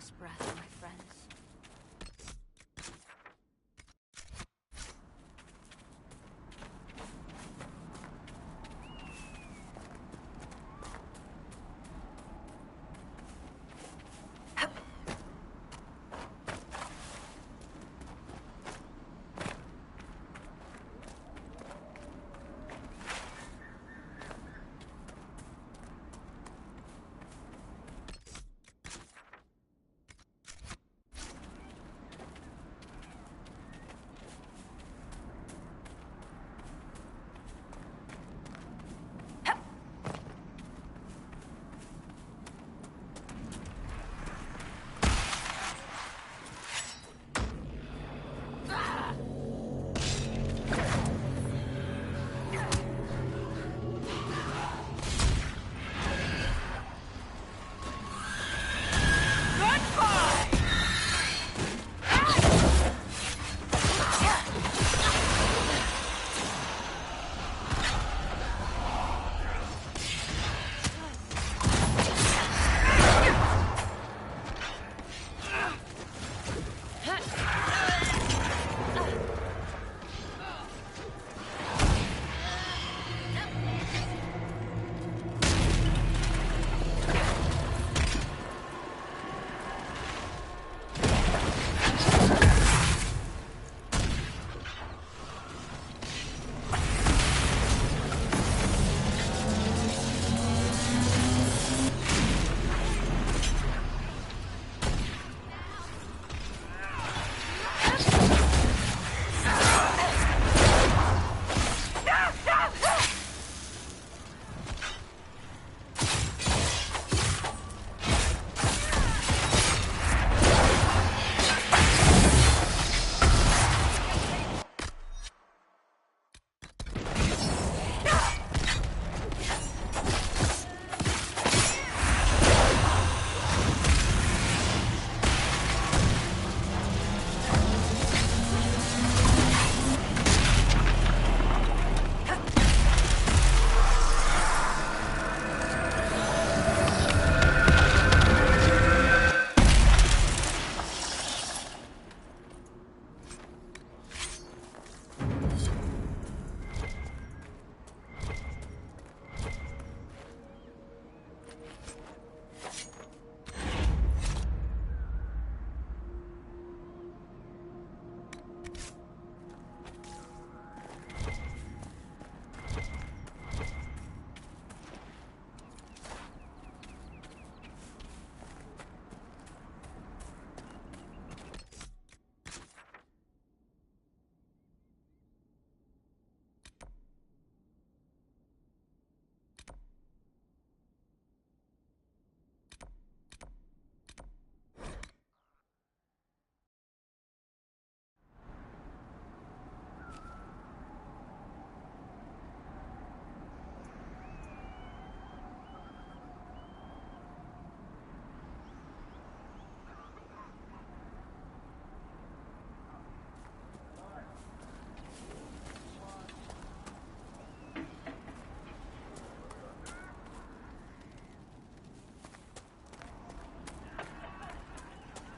last breath, my friends.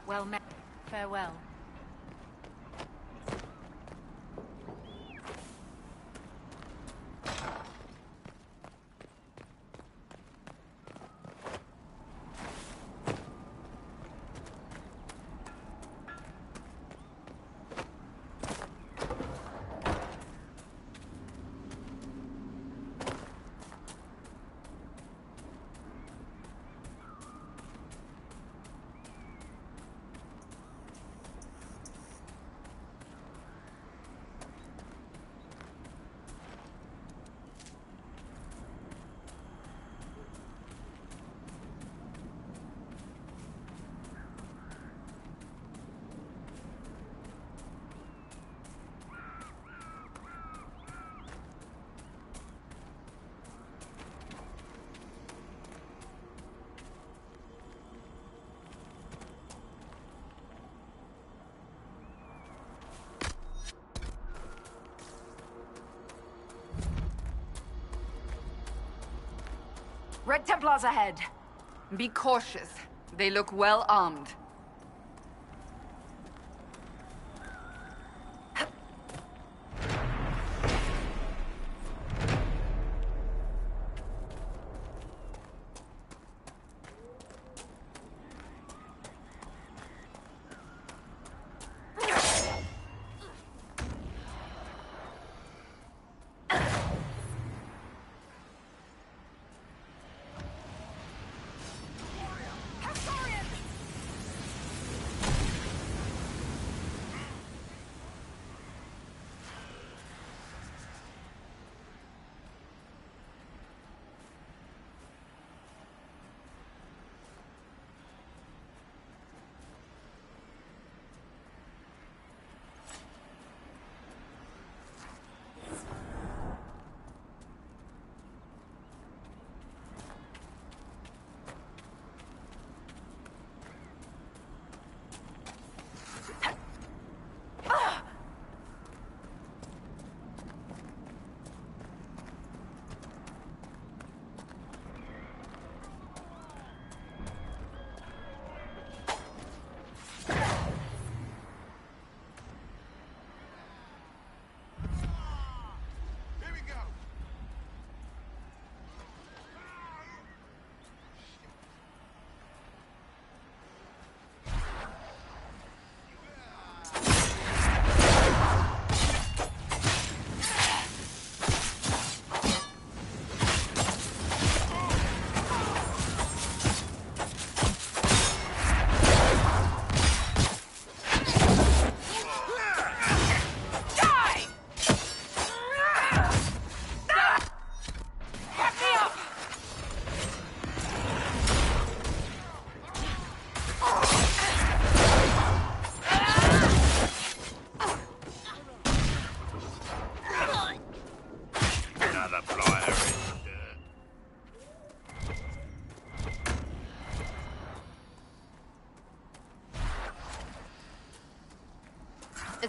Well met. Farewell. Red Templars ahead. Be cautious. They look well armed.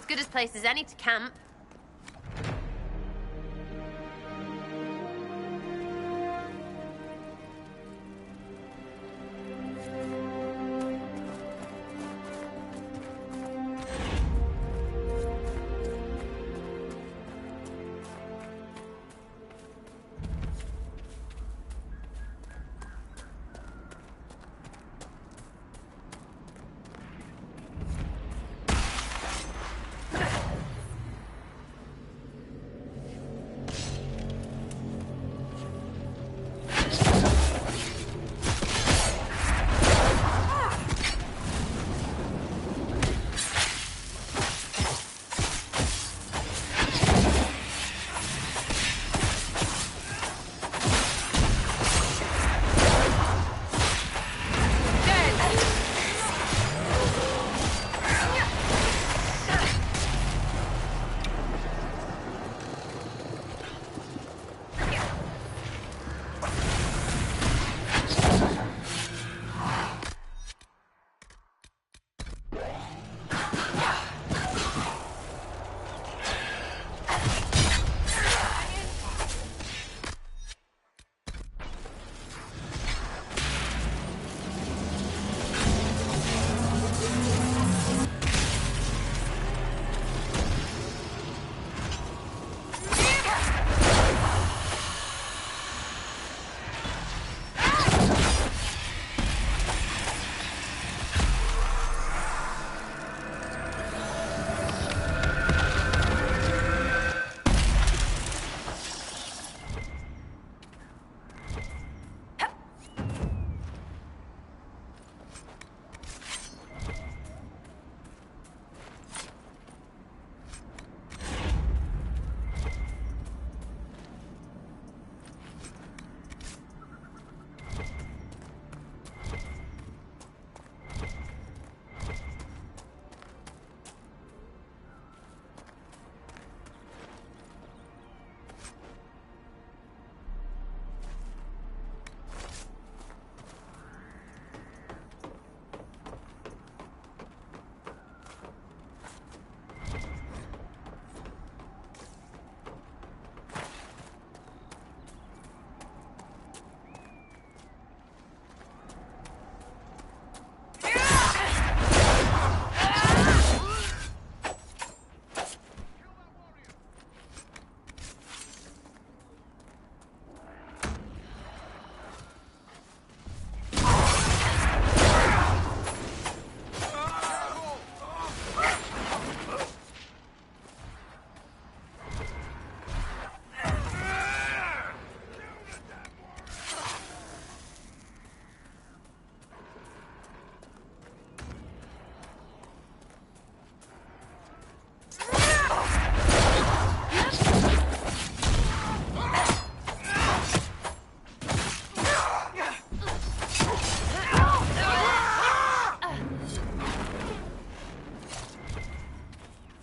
as good a place as any to camp.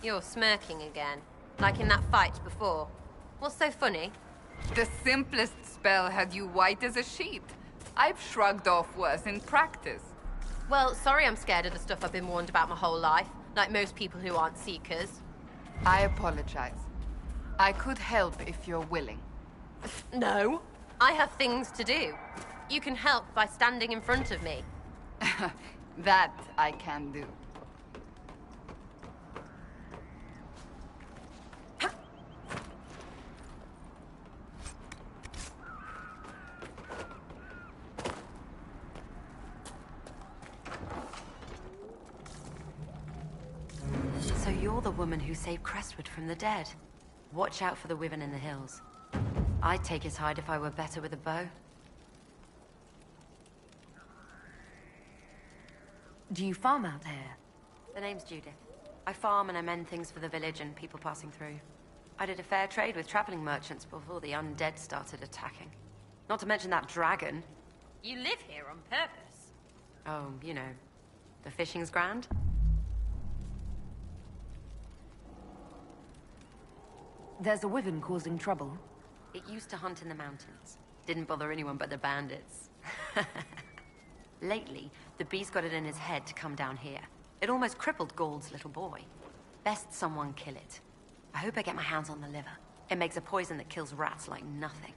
You're smirking again, like in that fight before. What's so funny? The simplest spell had you white as a sheet. I've shrugged off worse in practice. Well, sorry I'm scared of the stuff I've been warned about my whole life, like most people who aren't Seekers. I apologize. I could help if you're willing. No, I have things to do. You can help by standing in front of me. That I can do. So you're the woman who saved Crestwood from the dead. Watch out for the Wyvern in the hills. I'd take his hide if I were better with a bow. Do you farm out here? The name's Judith. I farm and I mend things for the village and people passing through. I did a fair trade with traveling merchants before the undead started attacking. Not to mention that dragon. You live here on purpose. Oh, you know, the fishing's grand. There's a wyvern causing trouble. It used to hunt in the mountains. Didn't bother anyone but the bandits. Lately, the beast got it in his head to come down here. It almost crippled Gauld's little boy. Best someone kill it. I hope I get my hands on the liver. It makes a poison that kills rats like nothing.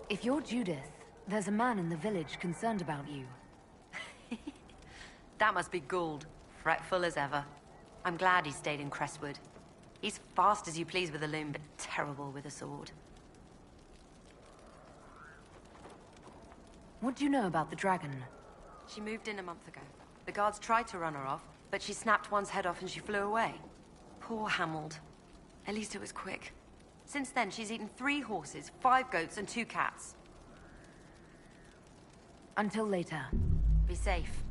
If you're Judith, there's a man in the village concerned about you. That must be Gould, fretful as ever. I'm glad he stayed in Crestwood. He's fast as you please with a loom, but terrible with a sword. What do you know about the Dragon? She moved in a month ago. The guards tried to run her off, but she snapped one's head off and she flew away. Poor Hamold. At least it was quick. Since then, she's eaten 3 horses, 5 goats, and 2 cats. Until later. Be safe.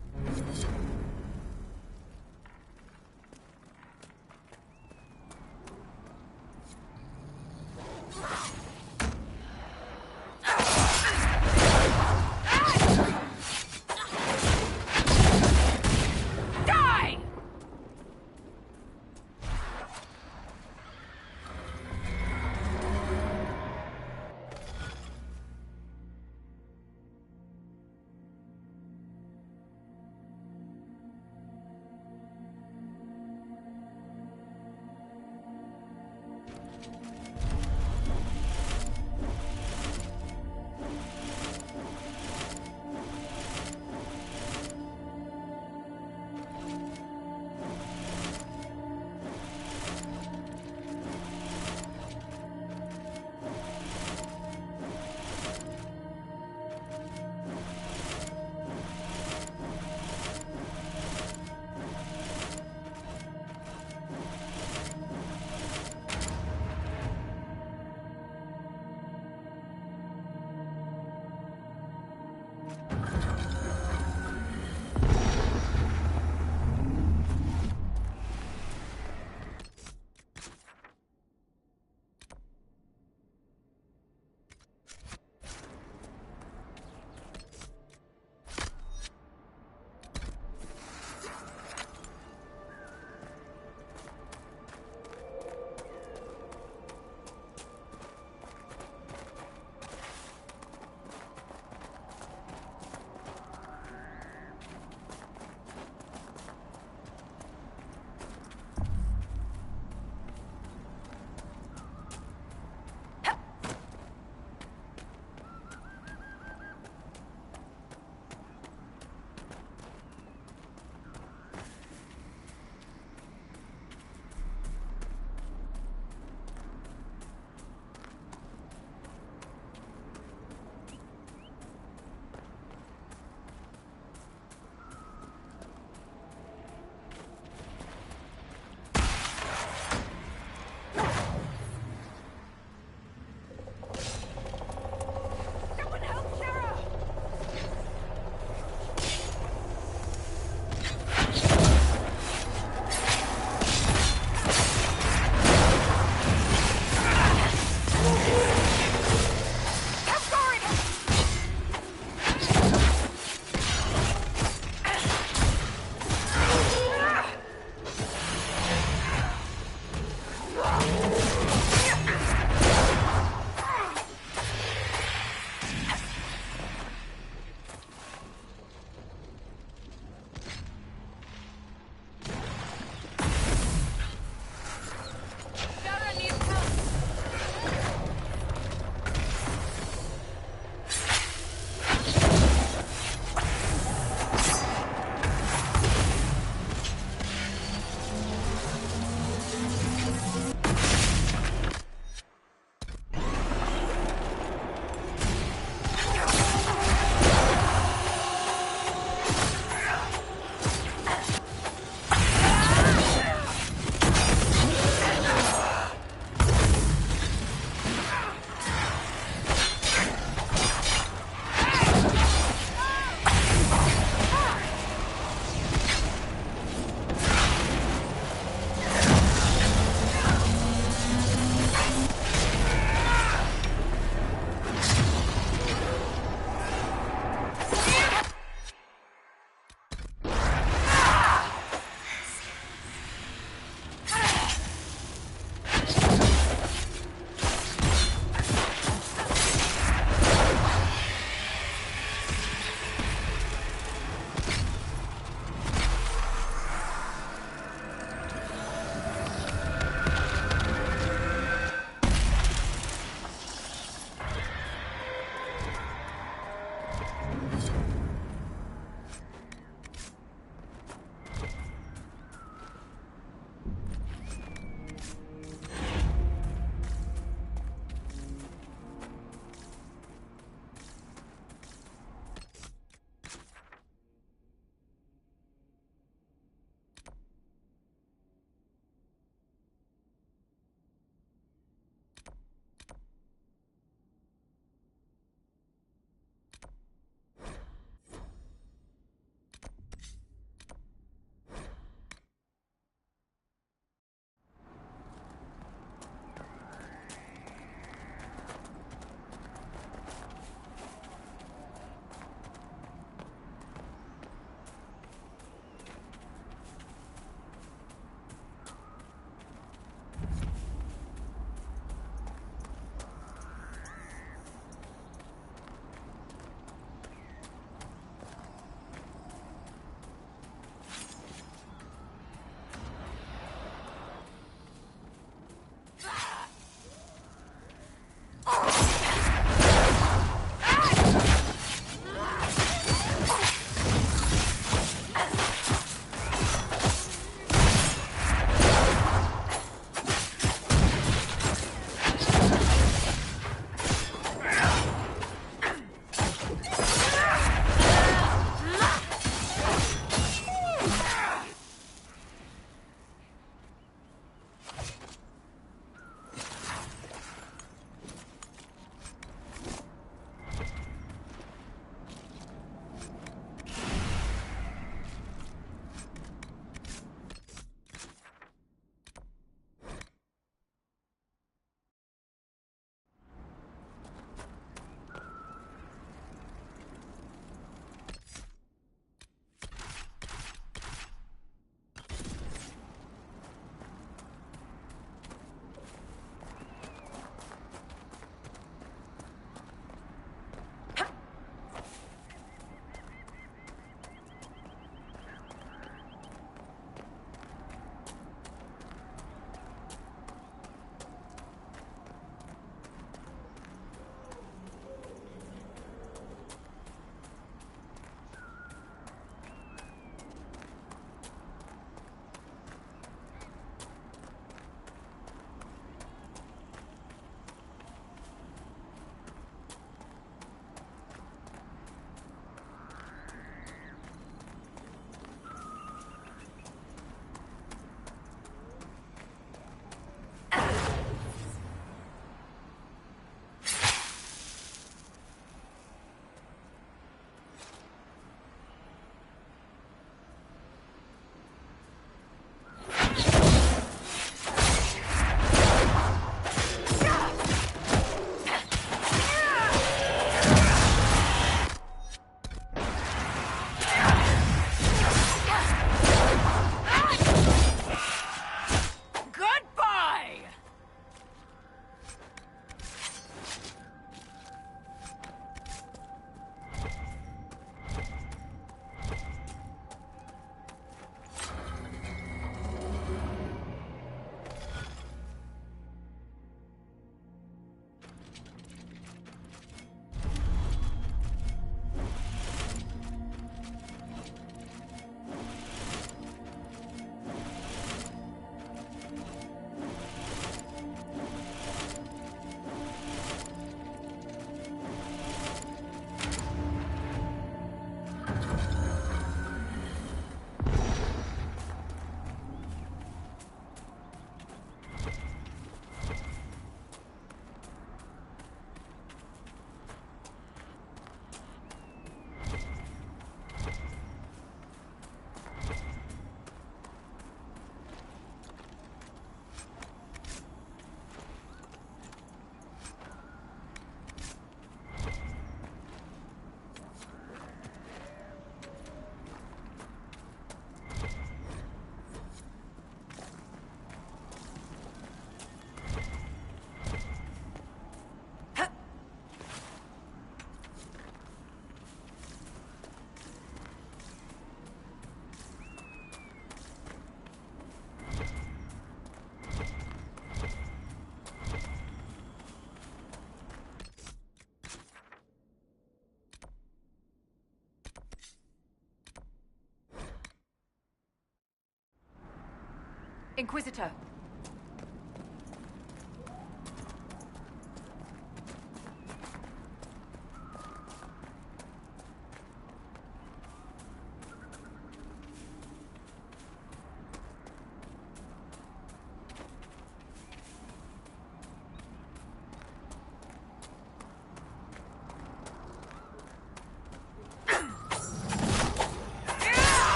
Inquisitor.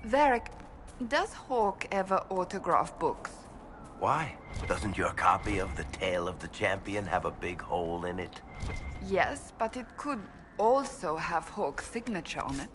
Varric, does Hawk ever autograph books? Why? Doesn't your copy of The Tale of the Champion have a big hole in it? Yes, but it could also have Hawk's signature on it.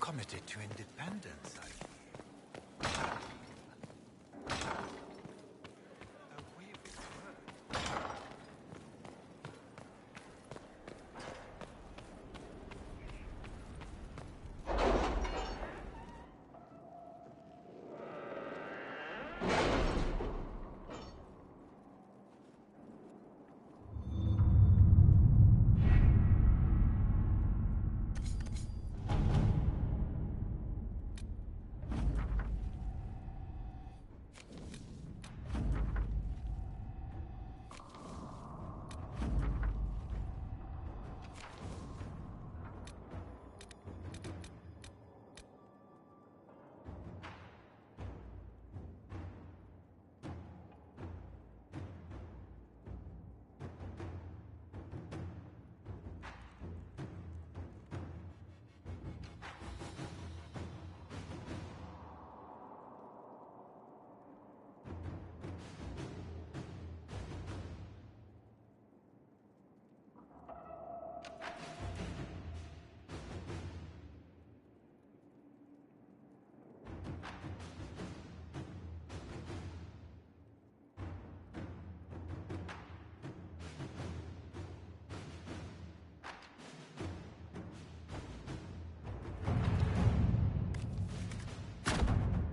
committed to independence, I hear. A way of its word.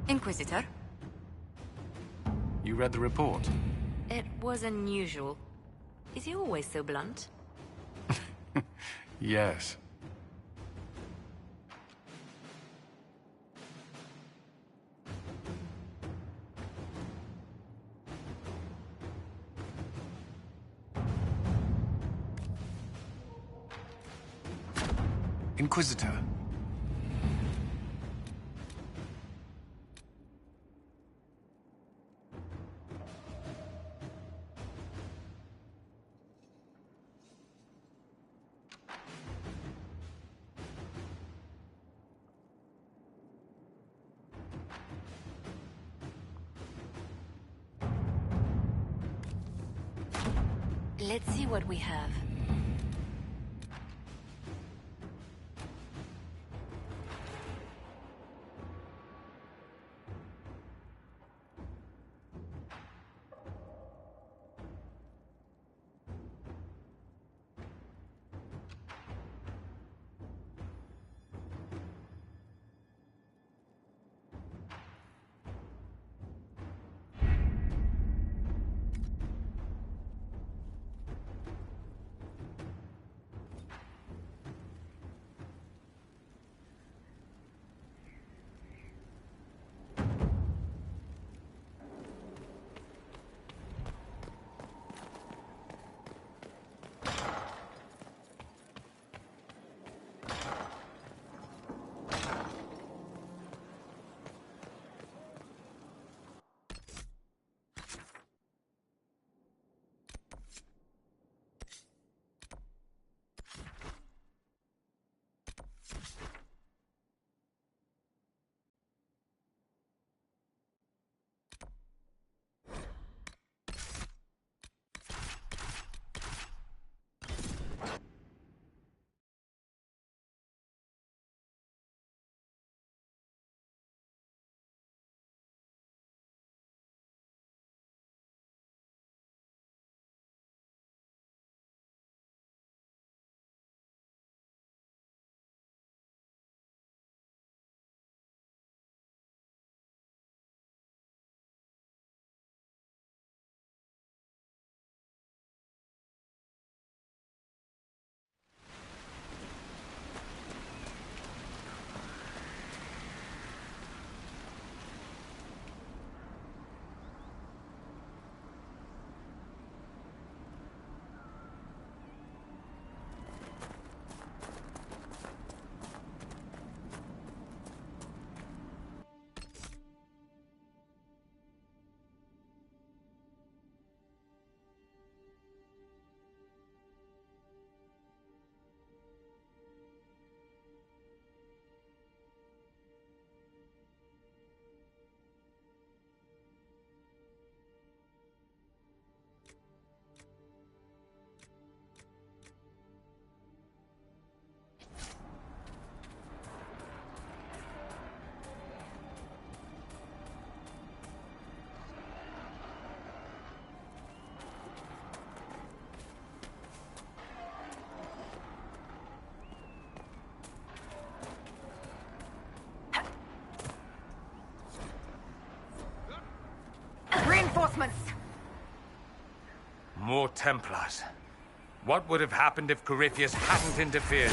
Inquisitor? You read the report? It was unusual. Is he always so blunt? Yes. Inquisitor. Let's see what we have. reinforcements! More Templars. What would have happened if Corypheus hadn't interfered?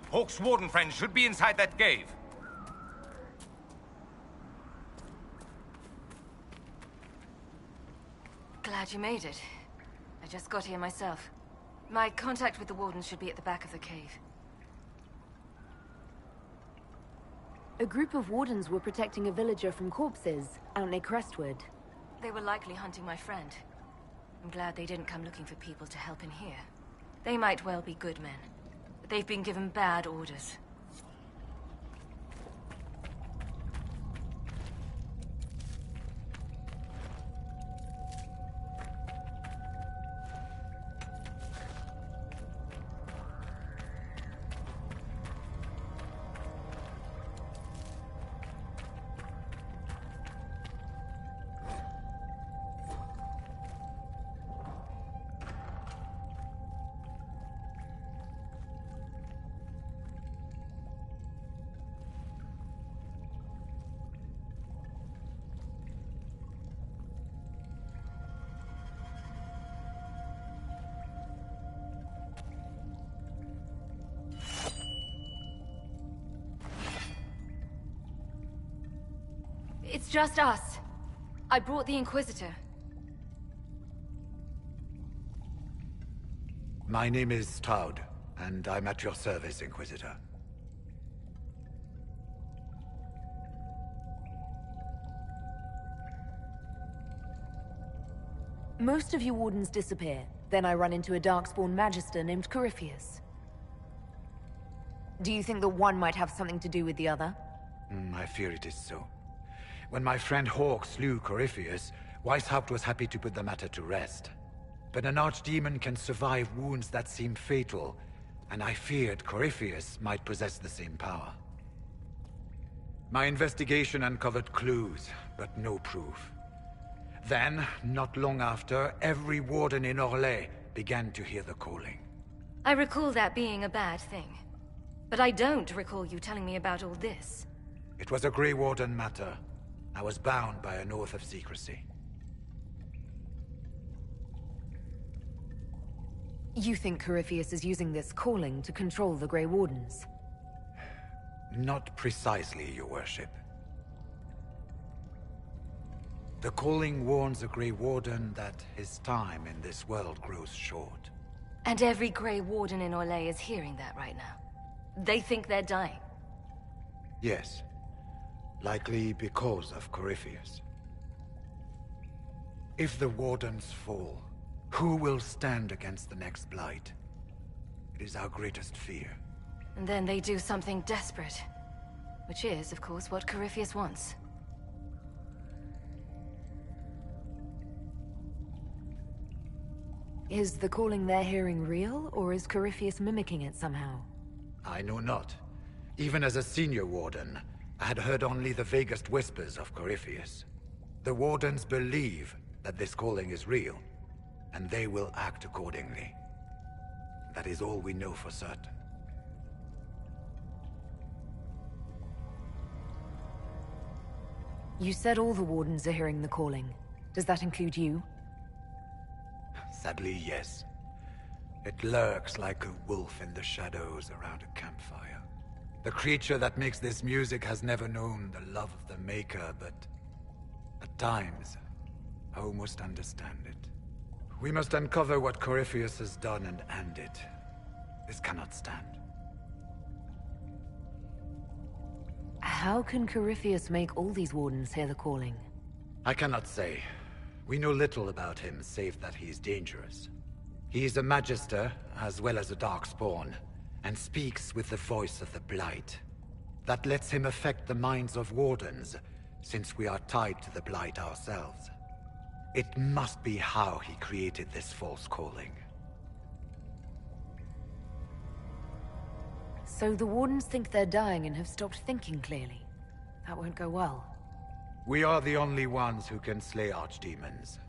Hawk's warden friend should be inside that cave. Glad you made it. I just got here myself. My contact with the warden should be at the back of the cave. A group of wardens were protecting a villager from corpses out near Crestwood. They were likely hunting my friend. I'm glad they didn't come looking for people to help in here. They might well be good men, but they've been given bad orders. It's just us. I brought the Inquisitor. My name is Toud, and I'm at your service, Inquisitor. Most of you wardens disappear. Then I run into a Darkspawn Magister named Corypheus. Do you think that one might have something to do with the other? I fear it is so. When my friend Hawk slew Corypheus, Weishaupt was happy to put the matter to rest. But an archdemon can survive wounds that seem fatal, and I feared Corypheus might possess the same power. My investigation uncovered clues, but no proof. Then, not long after, every warden in Orlais began to hear the calling. I recall that being a bad thing. But I don't recall you telling me about all this. It was a Grey Warden matter. I was bound by an oath of secrecy. You think Corypheus is using this calling to control the Grey Wardens? Not precisely, your worship. The calling warns a Grey Warden that his time in this world grows short. And every Grey Warden in Orlais is hearing that right now. They think they're dying. Yes. Likely because of Corypheus. If the Wardens fall, who will stand against the next Blight? It is our greatest fear. And then they do something desperate. Which is, of course, what Corypheus wants. Is the calling they're hearing real, or is Corypheus mimicking it somehow? I know not. Even as a senior warden, I had heard only the vaguest whispers of Corypheus. The wardens believe that this calling is real, and they will act accordingly. That is all we know for certain. You said all the wardens are hearing the calling. Does that include you? Sadly, yes. It lurks like a wolf in the shadows around a campfire. The creature that makes this music has never known the love of the Maker, but at times, I almost understand it. We must uncover what Corypheus has done and end it. This cannot stand. How can Corypheus make all these wardens hear the calling? I cannot say. We know little about him, save that he is dangerous. He is a Magister, as well as a Darkspawn, and speaks with the voice of the Blight. That lets him affect the minds of wardens, since we are tied to the Blight ourselves. It must be how he created this false calling. So the wardens think they're dying and have stopped thinking clearly. That won't go well. We are the only ones who can slay archdemons.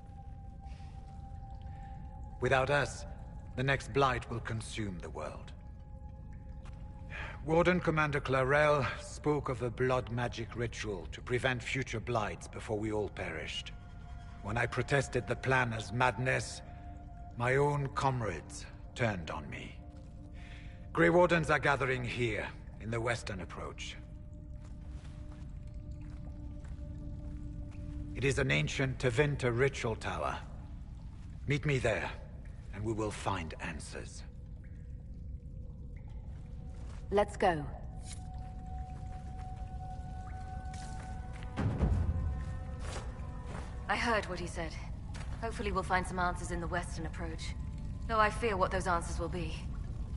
Without us, the next Blight will consume the world. Warden Commander Clarel spoke of a blood magic ritual to prevent future Blights before we all perished. When I protested the plan as madness, my own comrades turned on me. Grey Wardens are gathering here, in the western approach. It is an ancient Tevinter ritual tower. Meet me there, and we will find answers. Let's go. I heard what he said. Hopefully we'll find some answers in the western approach. Though I fear what those answers will be.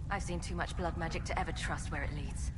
I've seen too much blood magic to ever trust where it leads.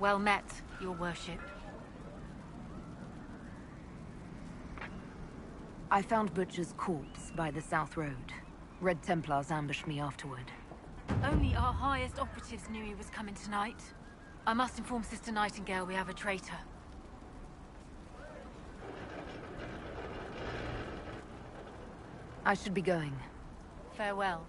Well met, your worship. I found Butcher's corpse by the South Road. Red Templars ambushed me afterward. Only our highest operatives knew he was coming tonight. I must inform Sister Nightingale we have a traitor. I should be going. Farewell.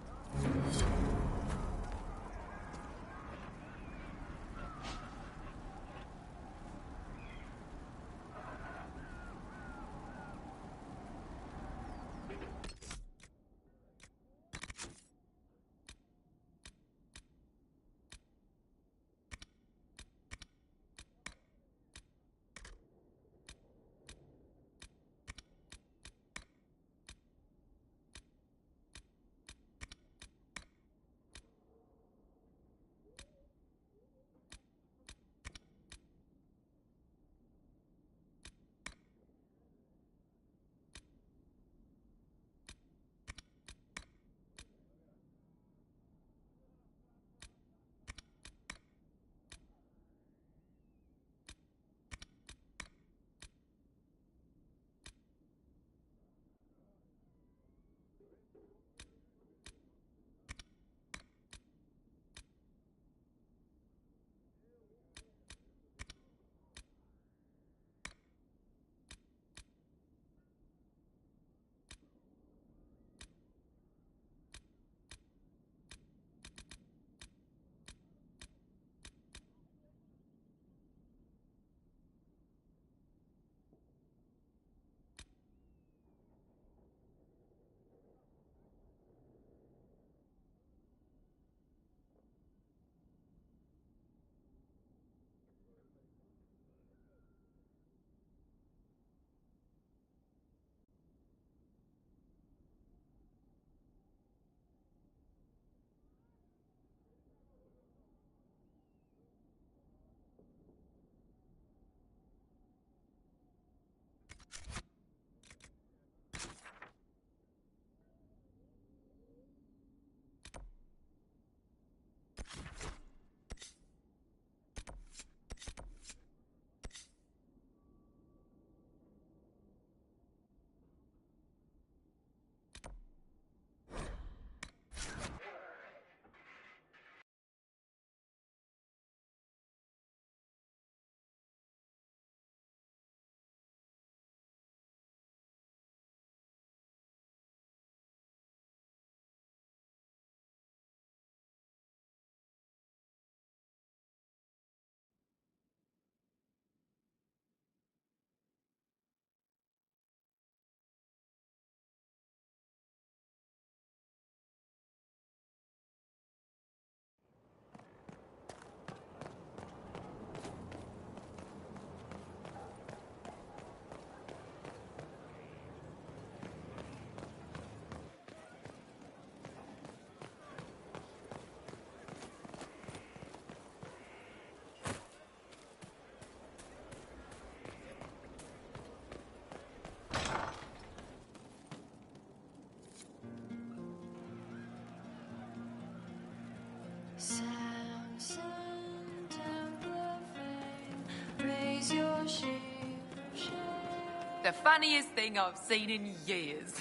The funniest thing I've seen in years.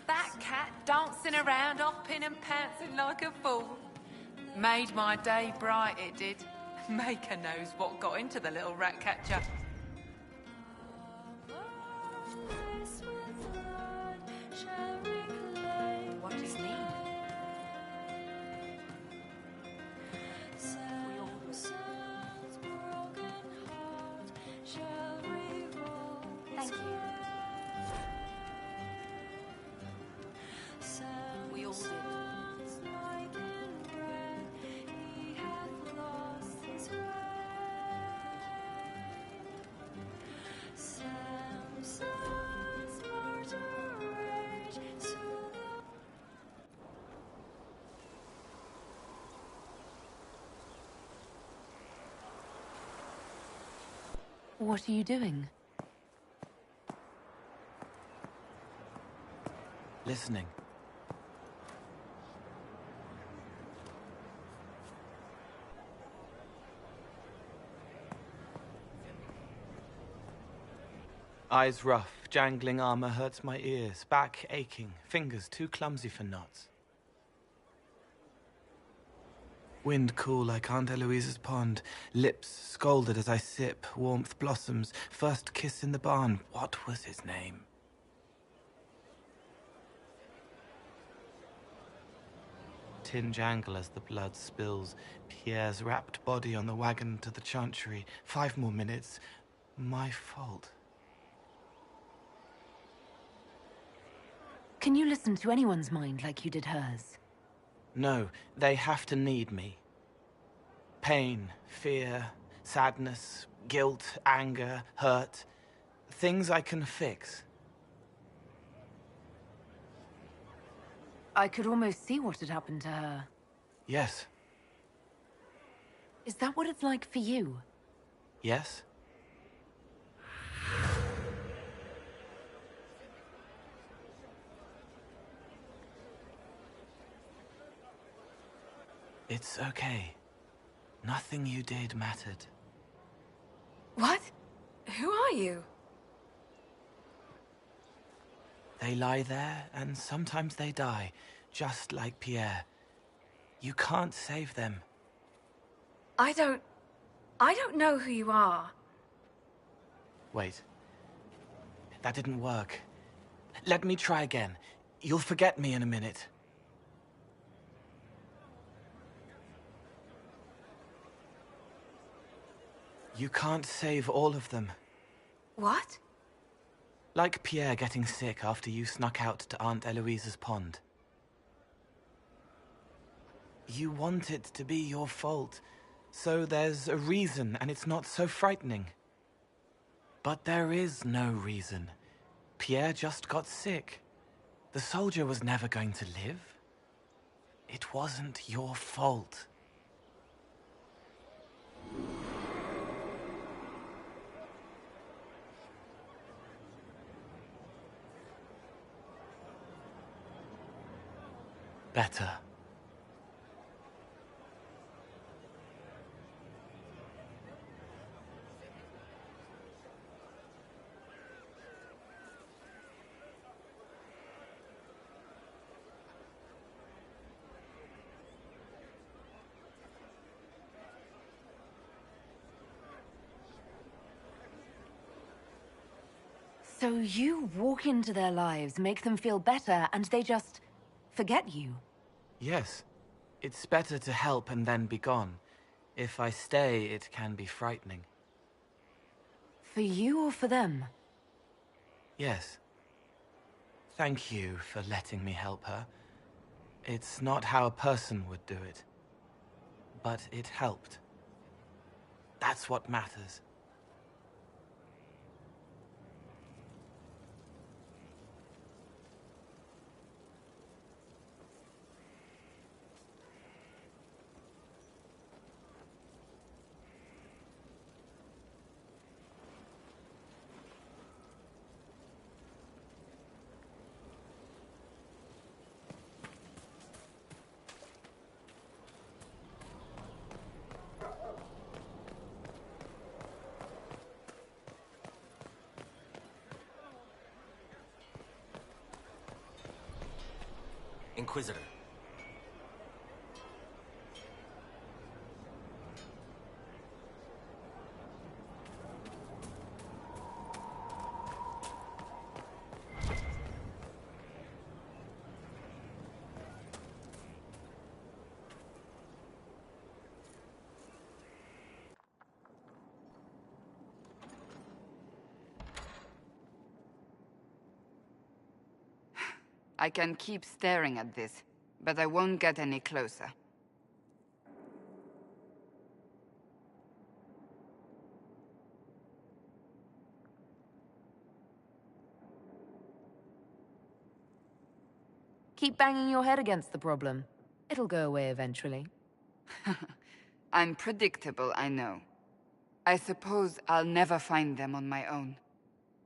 That cat dancing around, hopping and pouncing like a fool. Made my day bright, it did. Maker knows what got into the little rat catcher. What is his name? Thank you. We all did. What are you doing? Listening. Eyes rough, jangling armor hurts my ears, back aching, fingers too clumsy for knots. Wind cool like Aunt Eloise's pond, lips scalded as I sip, warmth blossoms, first kiss in the barn. What was his name? Tin jangle as the blood spills, Pierre's wrapped body on the wagon to the chantry. 5 more minutes. My fault. Can you listen to anyone's mind like you did hers? No, they have to need me. Pain, fear, sadness, guilt, anger, hurt. Things I can fix. I could almost see what had happened to her. Yes. Is that what it's like for you? Yes? It's okay. Nothing you did mattered. What? Who are you? They lie there, and sometimes they die, just like Pierre. You can't save them. I don't know who you are. Wait. That didn't work. Let me try again. You'll forget me in a minute. You can't save all of them. What? Like Pierre getting sick after you snuck out to Aunt Eloise's pond. You want it to be your fault, so there's a reason and it's not so frightening. But there is no reason. Pierre just got sick. The soldier was never going to live. It wasn't your fault. Better. So you walk into their lives, make them feel better, and they just forget you? Yes. It's better to help and then be gone. If I stay, it can be frightening. For you or for them? Yes. Thank you for letting me help her. It's not how a person would do it. But it helped. That's what matters. Inquisitor. I can keep staring at this, but I won't get any closer. Keep banging your head against the problem. It'll go away eventually. I'm predictable, I know. I suppose I'll never find them on my own.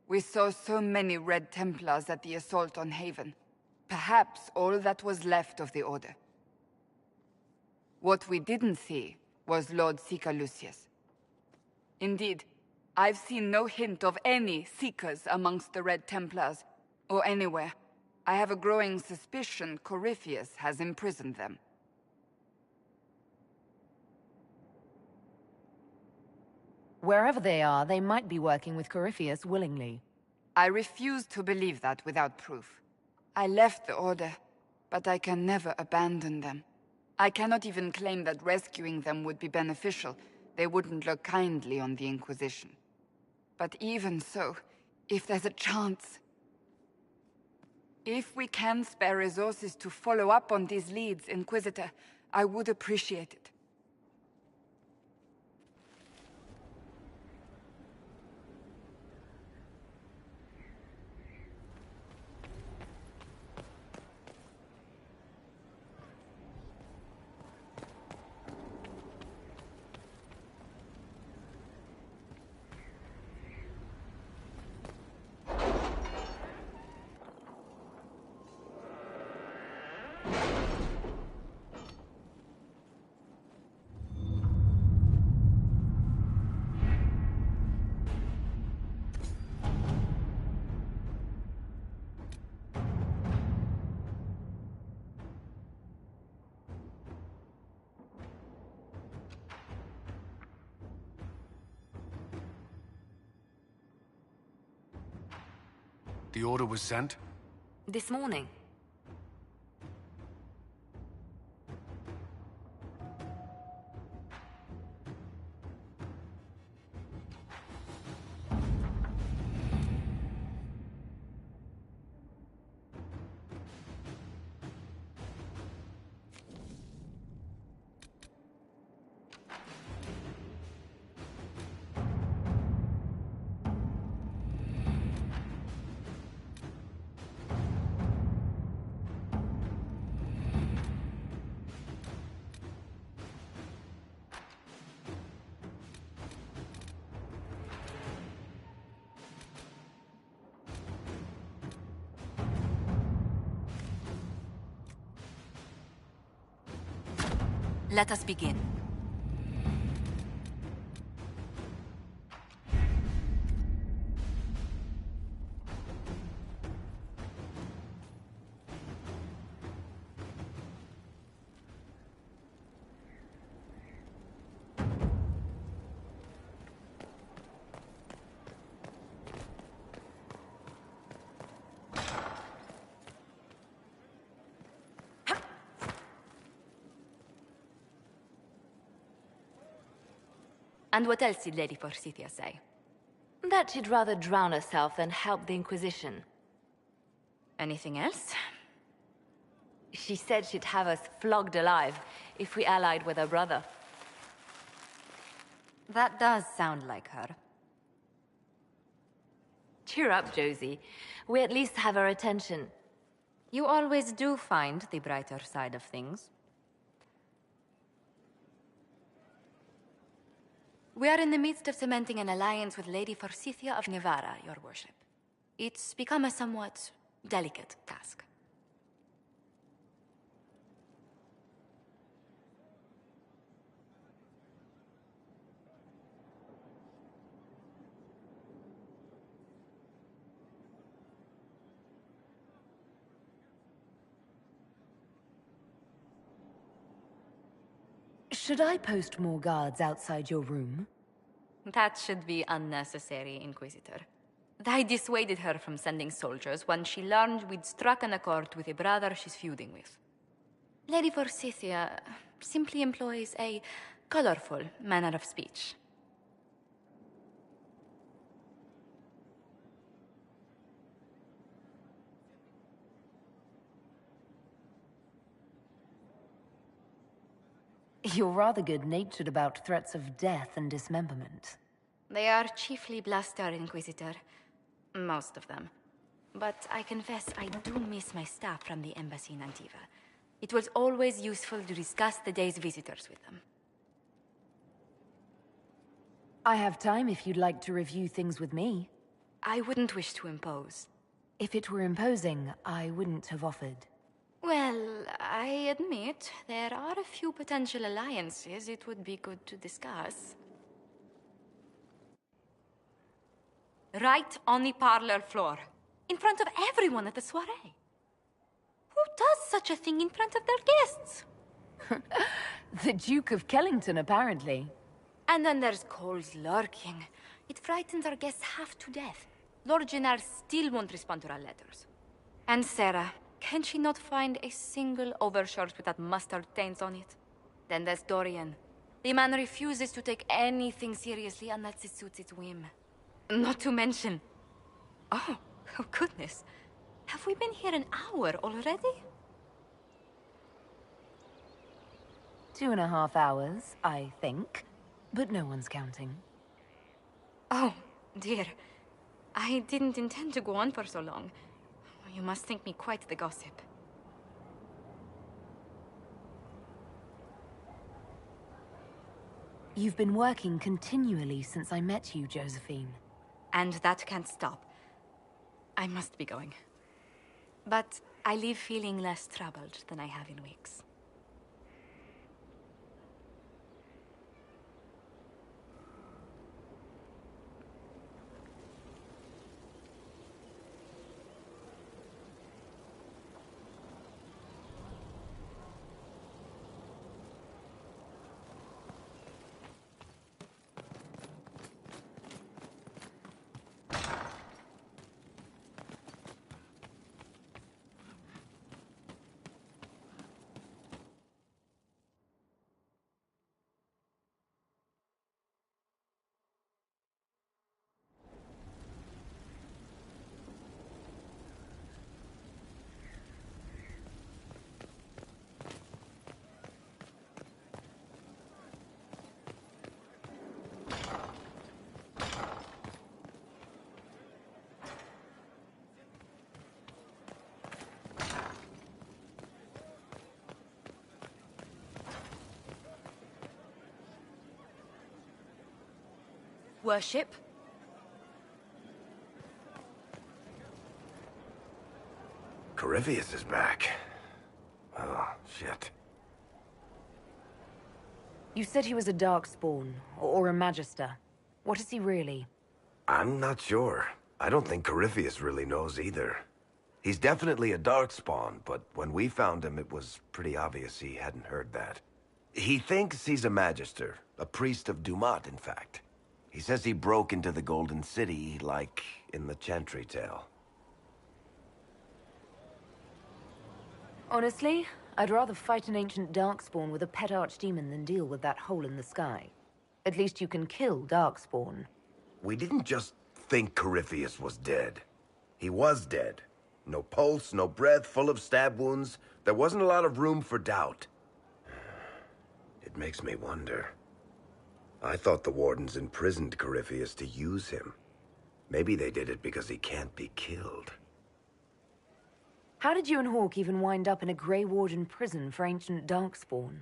We saw so many Red Templars at the assault on Haven. Perhaps all that was left of the Order. What we didn't see was Lord Seeker Lucius. Indeed, I've seen no hint of any Seekers amongst the Red Templars, or anywhere. I have a growing suspicion Corypheus has imprisoned them. Wherever they are, they might be working with Corypheus willingly. I refuse to believe that without proof. I left the Order, but I can never abandon them. I cannot even claim that rescuing them would be beneficial. They wouldn't look kindly on the Inquisition. But even so, if there's a chance... If we can spare resources to follow up on these leads, Inquisitor, I would appreciate it. The order was sent? This morning. Let us begin. And what else did Lady Forsythia say? That she'd rather drown herself than help the Inquisition. Anything else? She said she'd have us flogged alive if we allied with her brother. That does sound like her. Cheer up, Josie. We at least have her attention. You always do find the brighter side of things. We are in the midst of cementing an alliance with Lady Forsythia of Nevarra, your worship. It's become a somewhat delicate task. Should I post more guards outside your room? That should be unnecessary, Inquisitor. I dissuaded her from sending soldiers when she learned we'd struck an accord with a brother she's feuding with. Lady Forsythia simply employs a colorful manner of speech. You're rather good-natured about threats of death and dismemberment. They are chiefly bluster, Inquisitor. Most of them. But I confess I do miss my staff from the embassy in Antiva. It was always useful to discuss the day's visitors with them. I have time if you'd like to review things with me. I wouldn't wish to impose. If it were imposing, I wouldn't have offered. Well, I admit there are a few potential alliances it would be good to discuss. Right on the parlor floor, in front of everyone at the soiree. Who does such a thing in front of their guests? The Duke of Kellington, apparently. And then there's Cole's lurking. It frightens our guests half to death. Lord Gennar still won't respond to our letters. And Sarah, can she not find a single overshirt with that mustard stains on it? Then there's Dorian. The man refuses to take anything seriously unless it suits its whim. Not to mention... Oh goodness. Have we been here an hour already? 2.5 hours, I think. But no one's counting. Oh, dear. I didn't intend to go on for so long. You must think me quite the gossip. You've been working continually since I met you, Josephine. And that can't stop. I must be going. But I leave feeling less troubled than I have in weeks. Worship? Corypheus is back. Oh, shit. You said he was a Darkspawn, or a Magister. What is he really? I'm not sure. I don't think Corypheus really knows either. He's definitely a Darkspawn, but when we found him, it was pretty obvious he hadn't heard that. He thinks he's a Magister, a priest of Dumat, in fact. He says he broke into the Golden City, like in the Chantry tale. Honestly, I'd rather fight an ancient Darkspawn with a pet archdemon than deal with that hole in the sky. At least you can kill Darkspawn. We didn't just think Corypheus was dead. He was dead. No pulse, no breath, full of stab wounds. There wasn't a lot of room for doubt. It makes me wonder. I thought the Wardens imprisoned Corypheus to use him. Maybe they did it because he can't be killed. How did you and Hawke even wind up in a Grey Warden prison for ancient Darkspawn?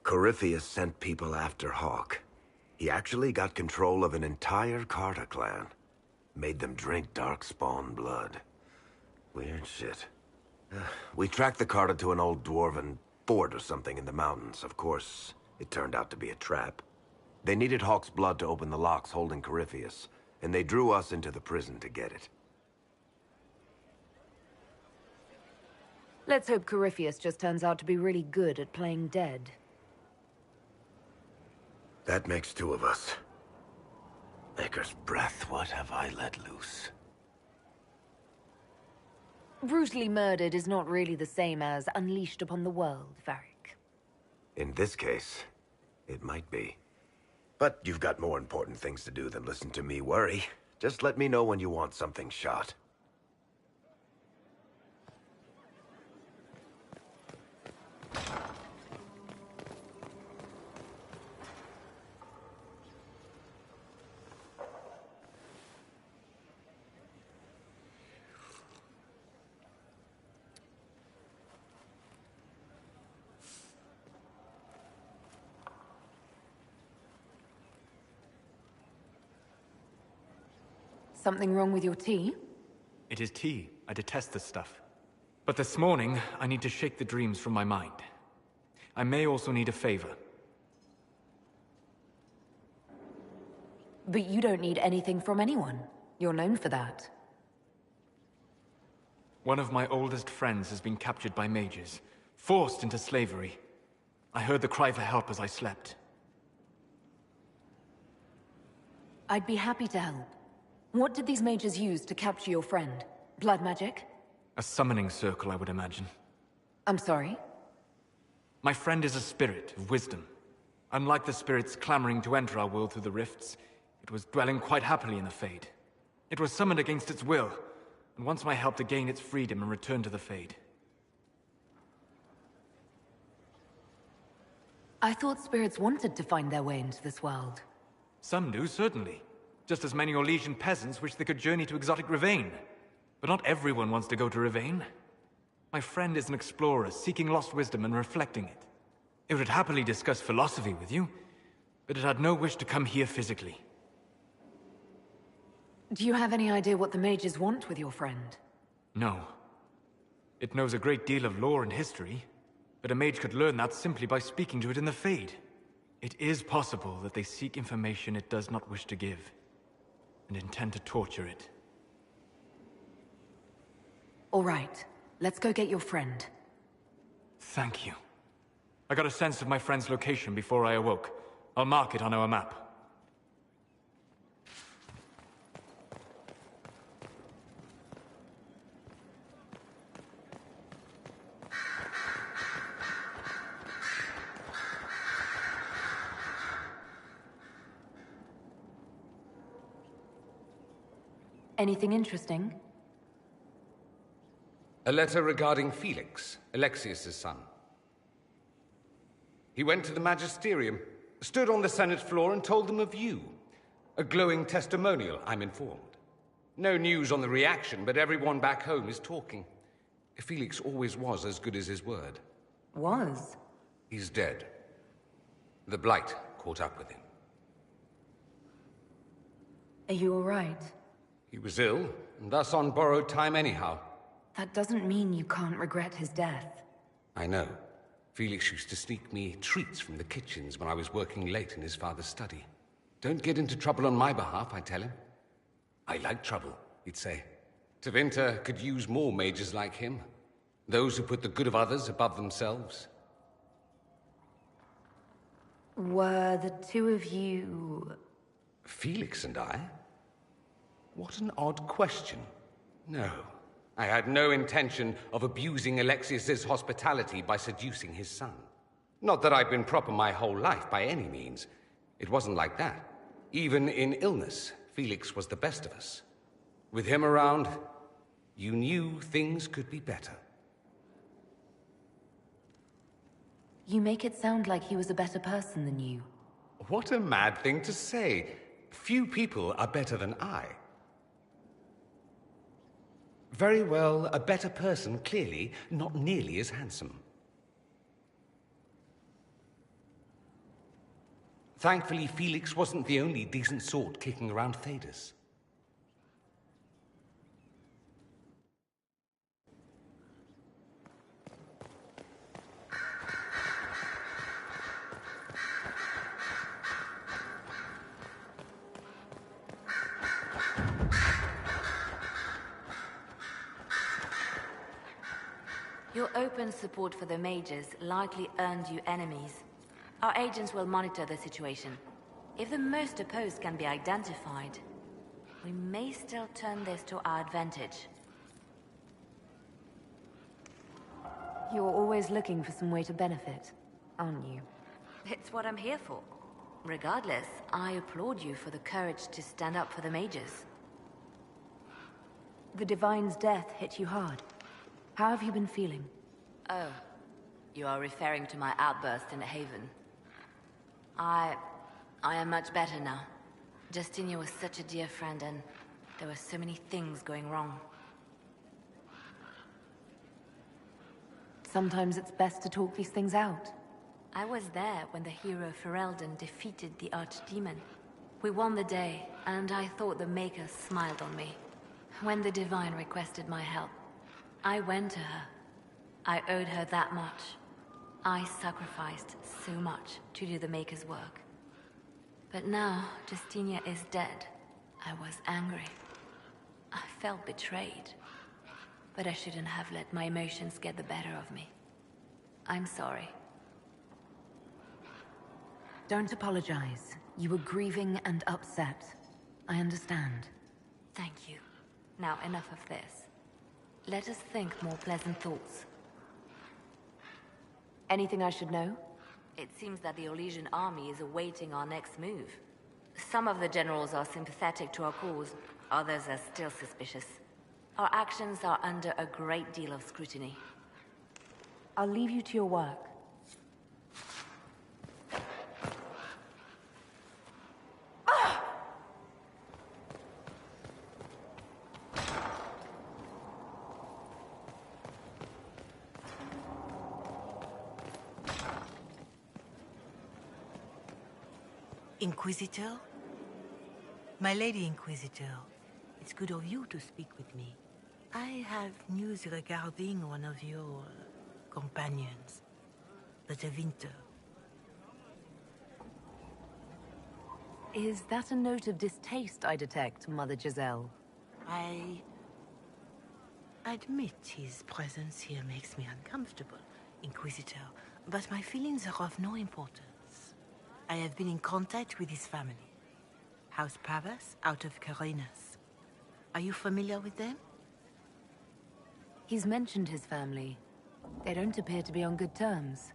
Corypheus sent people after Hawke. He actually got control of an entire Carta clan. Made them drink Darkspawn blood. Weird shit. We tracked the Carta to an old dwarven fort or something in the mountains. Of course, it turned out to be a trap. They needed Hawke's blood to open the locks holding Corypheus, and they drew us into the prison to get it. Let's hope Corypheus just turns out to be really good at playing dead. That makes two of us. Maker's breath, what have I let loose? Brutally murdered is not really the same as unleashed upon the world, Varric. In this case, it might be. But you've got more important things to do than listen to me worry. Just let me know when you want something shot. Something wrong with your tea? It is tea. I detest this stuff. But this morning, I need to shake the dreams from my mind. I may also need a favor. But you don't need anything from anyone. You're known for that. One of my oldest friends has been captured by mages, forced into slavery. I heard the cry for help as I slept. I'd be happy to help. What did these mages use to capture your friend? Blood magic? A summoning circle, I would imagine. I'm sorry? My friend is a spirit of wisdom. Unlike the spirits clamoring to enter our world through the rifts, it was dwelling quite happily in the Fade. It was summoned against its will, and wants my help to gain its freedom and return to the Fade. I thought spirits wanted to find their way into this world. Some do, certainly. Just as many Orlesian peasants wish they could journey to exotic Rivain. But not everyone wants to go to Rivain. My friend is an explorer, seeking lost wisdom and reflecting it. It would happily discuss philosophy with you, but it had no wish to come here physically. Do you have any idea what the mages want with your friend? No. It knows a great deal of lore and history, but a mage could learn that simply by speaking to it in the Fade. It is possible that they seek information it does not wish to give, and intend to torture it. All right, let's go get your friend. Thank you. I got a sense of my friend's location before I awoke. I'll mark it on our map. Anything interesting? A letter regarding Felix, Alexius' son. He went to the Magisterium, stood on the Senate floor and told them of you. A glowing testimonial, I'm informed. No news on the reaction, but everyone back home is talking. Felix always was as good as his word. Was? He's dead. The Blight caught up with him. Are you all right? He was ill, and thus on borrowed time anyhow. That doesn't mean you can't regret his death. I know. Felix used to sneak me treats from the kitchens when I was working late in his father's study. Don't get into trouble on my behalf, I tell him. I like trouble, he'd say. Tevinter could use more mages like him. Those who put the good of others above themselves. Were the two of you... Felix and I? What an odd question. No. I had no intention of abusing Alexius's hospitality by seducing his son. Not that I've been proper my whole life, by any means. It wasn't like that. Even in illness, Felix was the best of us. With him around, you knew things could be better. You make it sound like he was a better person than you. What a mad thing to say. Few people are better than I. Very well, a better person, clearly, not nearly as handsome. Thankfully, Felix wasn't the only decent sort kicking around Thedas. Your open support for the mages likely earned you enemies. Our agents will monitor the situation. If the most opposed can be identified, we may still turn this to our advantage. You're always looking for some way to benefit, aren't you? It's what I'm here for. Regardless, I applaud you for the courage to stand up for the mages. The Divine's death hit you hard. How have you been feeling? Oh, you are referring to my outburst in Haven. I am much better now. Justinia was such a dear friend, and there were so many things going wrong. Sometimes it's best to talk these things out. I was there when the hero Ferelden defeated the Archdemon. We won the day, and I thought the Maker smiled on me. When the Divine requested my help, I went to her. I owed her that much. I sacrificed so much to do the Maker's work. But now, Justinia is dead. I was angry. I felt betrayed. But I shouldn't have let my emotions get the better of me. I'm sorry. Don't apologize. You were grieving and upset. I understand. Thank you. Now enough of this. Let us think more pleasant thoughts. Anything I should know? It seems that the Orlesian army is awaiting our next move. Some of the generals are sympathetic to our cause, others are still suspicious. Our actions are under a great deal of scrutiny. I'll leave you to your work. Inquisitor? My Lady Inquisitor, it's good of you to speak with me. I have news regarding one of your companions, the Tevinter. Is that a note of distaste I detect, Mother Giselle? I admit his presence here makes me uncomfortable, Inquisitor, but my feelings are of no importance. I have been in contact with his family. House Pavas, out of Carenas. Are you familiar with them? He's mentioned his family. They don't appear to be on good terms.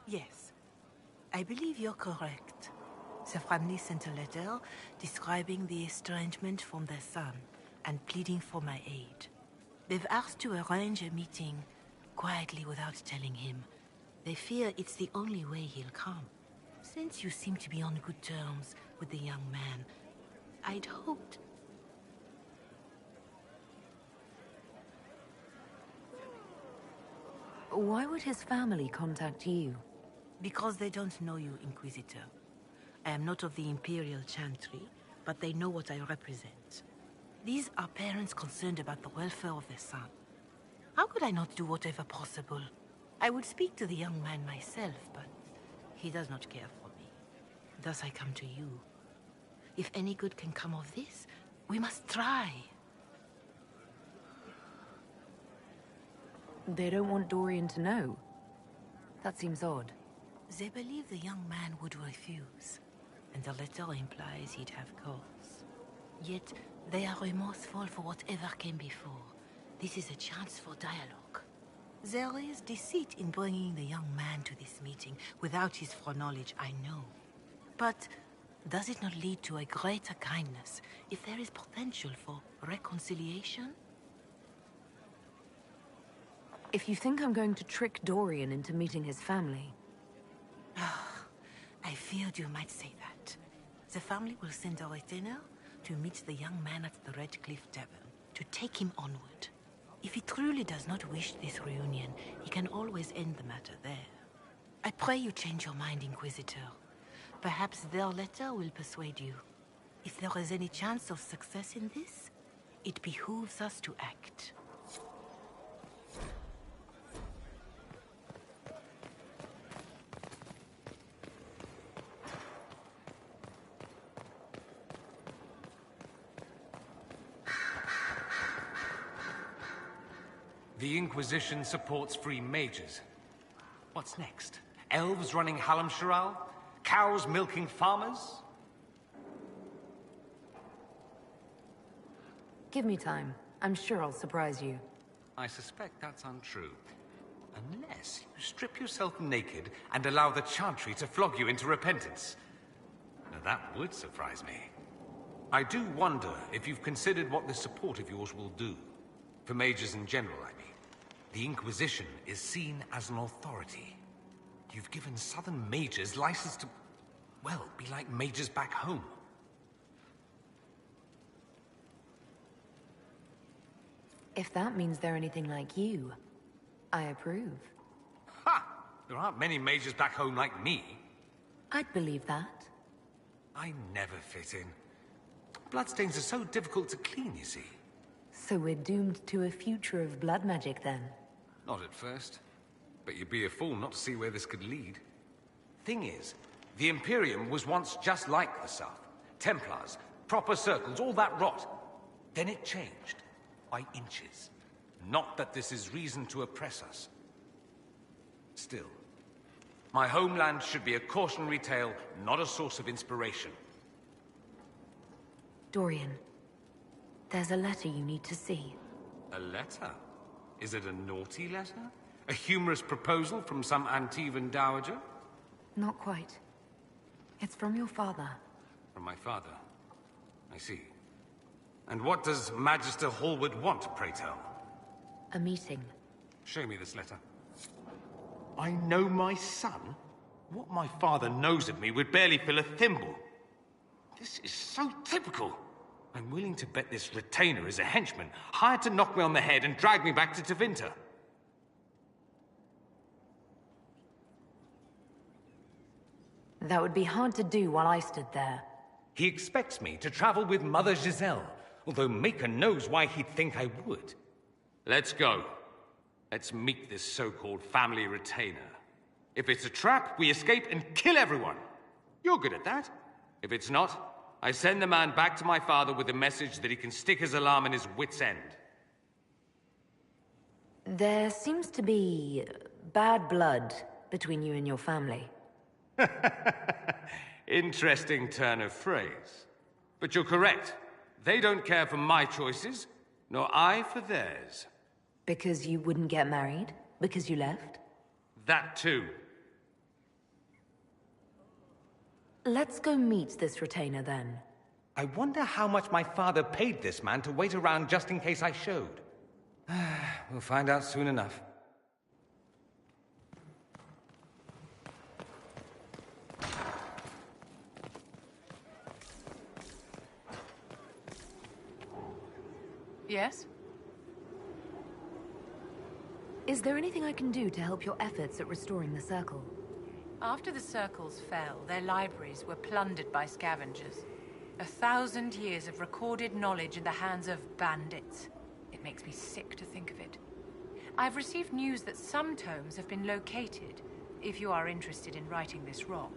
Yes. I believe you're correct. The family sent a letter describing the estrangement from their son and pleading for my aid. They've asked to arrange a meeting quietly without telling him. They fear it's the only way he'll come. Since you seem to be on good terms with the young man, I'd hoped... Why would his family contact you? Because they don't know you, Inquisitor. I am not of the Imperial Chantry, but they know what I represent. These are parents concerned about the welfare of their son. How could I not do whatever possible? I would speak to the young man myself, but he does not care for me. Thus I come to you. If any good can come of this, we must try. They don't want Dorian to know. That seems odd. They believe the young man would refuse, and the letter implies he'd have cause. Yet, they are remorseful for whatever came before. This is a chance for dialogue. There is deceit in bringing the young man to this meeting without his foreknowledge, I know. But does it not lead to a greater kindness if there is potential for reconciliation? If you think I'm going to trick Dorian into meeting his family... I feared you might say that. The family will send a retainer to meet the young man at the Red Cliff Tavern, to take him onward. If he truly does not wish this reunion, he can always end the matter there. I pray you change your mind, Inquisitor. Perhaps their letter will persuade you. If there is any chance of success in this, it behooves us to act. The Inquisition supports free mages. What's next? Elves running Halamsharal? Cows milking farmers? Give me time. I'm sure I'll surprise you. I suspect that's untrue. Unless you strip yourself naked and allow the Chantry to flog you into repentance. Now that would surprise me. I do wonder if you've considered what this support of yours will do. For mages in general, I mean. The Inquisition is seen as an authority. You've given Southern mages license to, well, be like mages back home. If that means they're anything like you, I approve. Ha! There aren't many mages back home like me. I'd believe that. I never fit in. Bloodstains are so difficult to clean, you see. So we're doomed to a future of blood magic, then? Not at first. But you'd be a fool not to see where this could lead. Thing is, the Imperium was once just like the South. Templars, proper circles, all that rot. Then it changed. By inches. Not that this is reason to oppress us. Still, my homeland should be a cautionary tale, not a source of inspiration. Dorian, there's a letter you need to see. A letter? Is it a naughty letter? A humorous proposal from some Antivan dowager? Not quite. It's from your father. From my father? I see. And what does Magister Hallward want, pray tell? A meeting. Show me this letter. I know my son? What my father knows of me would barely fill a thimble. This is so typical. I'm willing to bet this retainer is a henchman, hired to knock me on the head and drag me back to Tevinter. That would be hard to do while I stood there. He expects me to travel with Mother Giselle, although Maker knows why he'd think I would. Let's go. Let's meet this so-called family retainer. If it's a trap, we escape and kill everyone. You're good at that. If it's not, I send the man back to my father with a message that he can stick his alarm in his wit's end. There seems to be bad blood between you and your family. Interesting turn of phrase. But you're correct. They don't care for my choices, nor I for theirs. Because you wouldn't get married? Because you left? That too. Let's go meet this retainer then. I wonder how much my father paid this man to wait around just in case I showed. We'll find out soon enough. Yes? Is there anything I can do to help your efforts at restoring the Circle? After the Circles fell, their libraries were plundered by scavengers. 1,000 years of recorded knowledge in the hands of bandits. It makes me sick to think of it. I've received news that some tomes have been located, if you are interested in righting this wrong.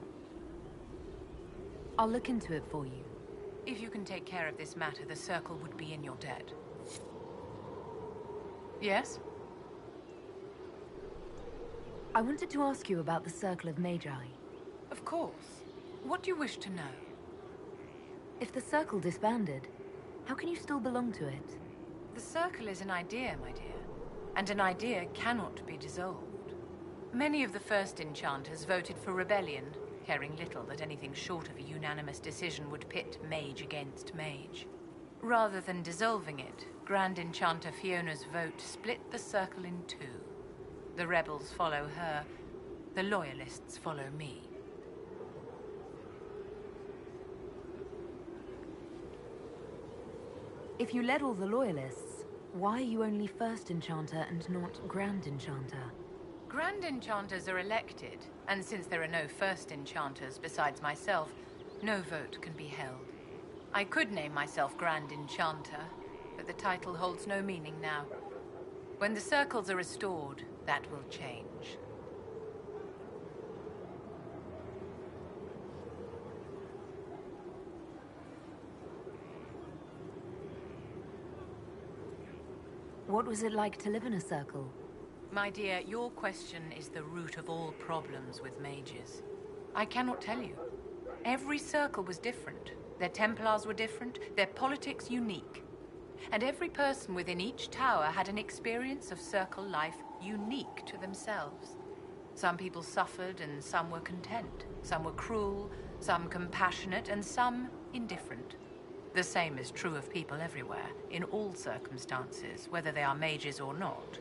I'll look into it for you. If you can take care of this matter, the Circle would be in your debt. Yes? I wanted to ask you about the Circle of Magi. Of course. What do you wish to know? If the Circle disbanded, how can you still belong to it? The Circle is an idea, my dear. And an idea cannot be dissolved. Many of the first enchanters voted for rebellion, caring little that anything short of a unanimous decision would pit mage against mage. Rather than dissolving it, Grand Enchanter Fiona's vote split the Circle in two. The rebels follow her, the loyalists follow me. If you led all the loyalists, why are you only First Enchanter and not Grand Enchanter? Grand Enchanters are elected, and since there are no First Enchanters besides myself, no vote can be held. I could name myself Grand Enchanter, but the title holds no meaning now. When the Circles are restored, that will change. What was it like to live in a Circle? My dear, your question is the root of all problems with mages. I cannot tell you. Every Circle was different. Their Templars were different, their politics unique. and every person within each tower had an experience of Circle life unique to themselves. Some people suffered and some were content. Some were cruel, some compassionate, and some indifferent. The same is true of people everywhere, in all circumstances, whether they are mages or not.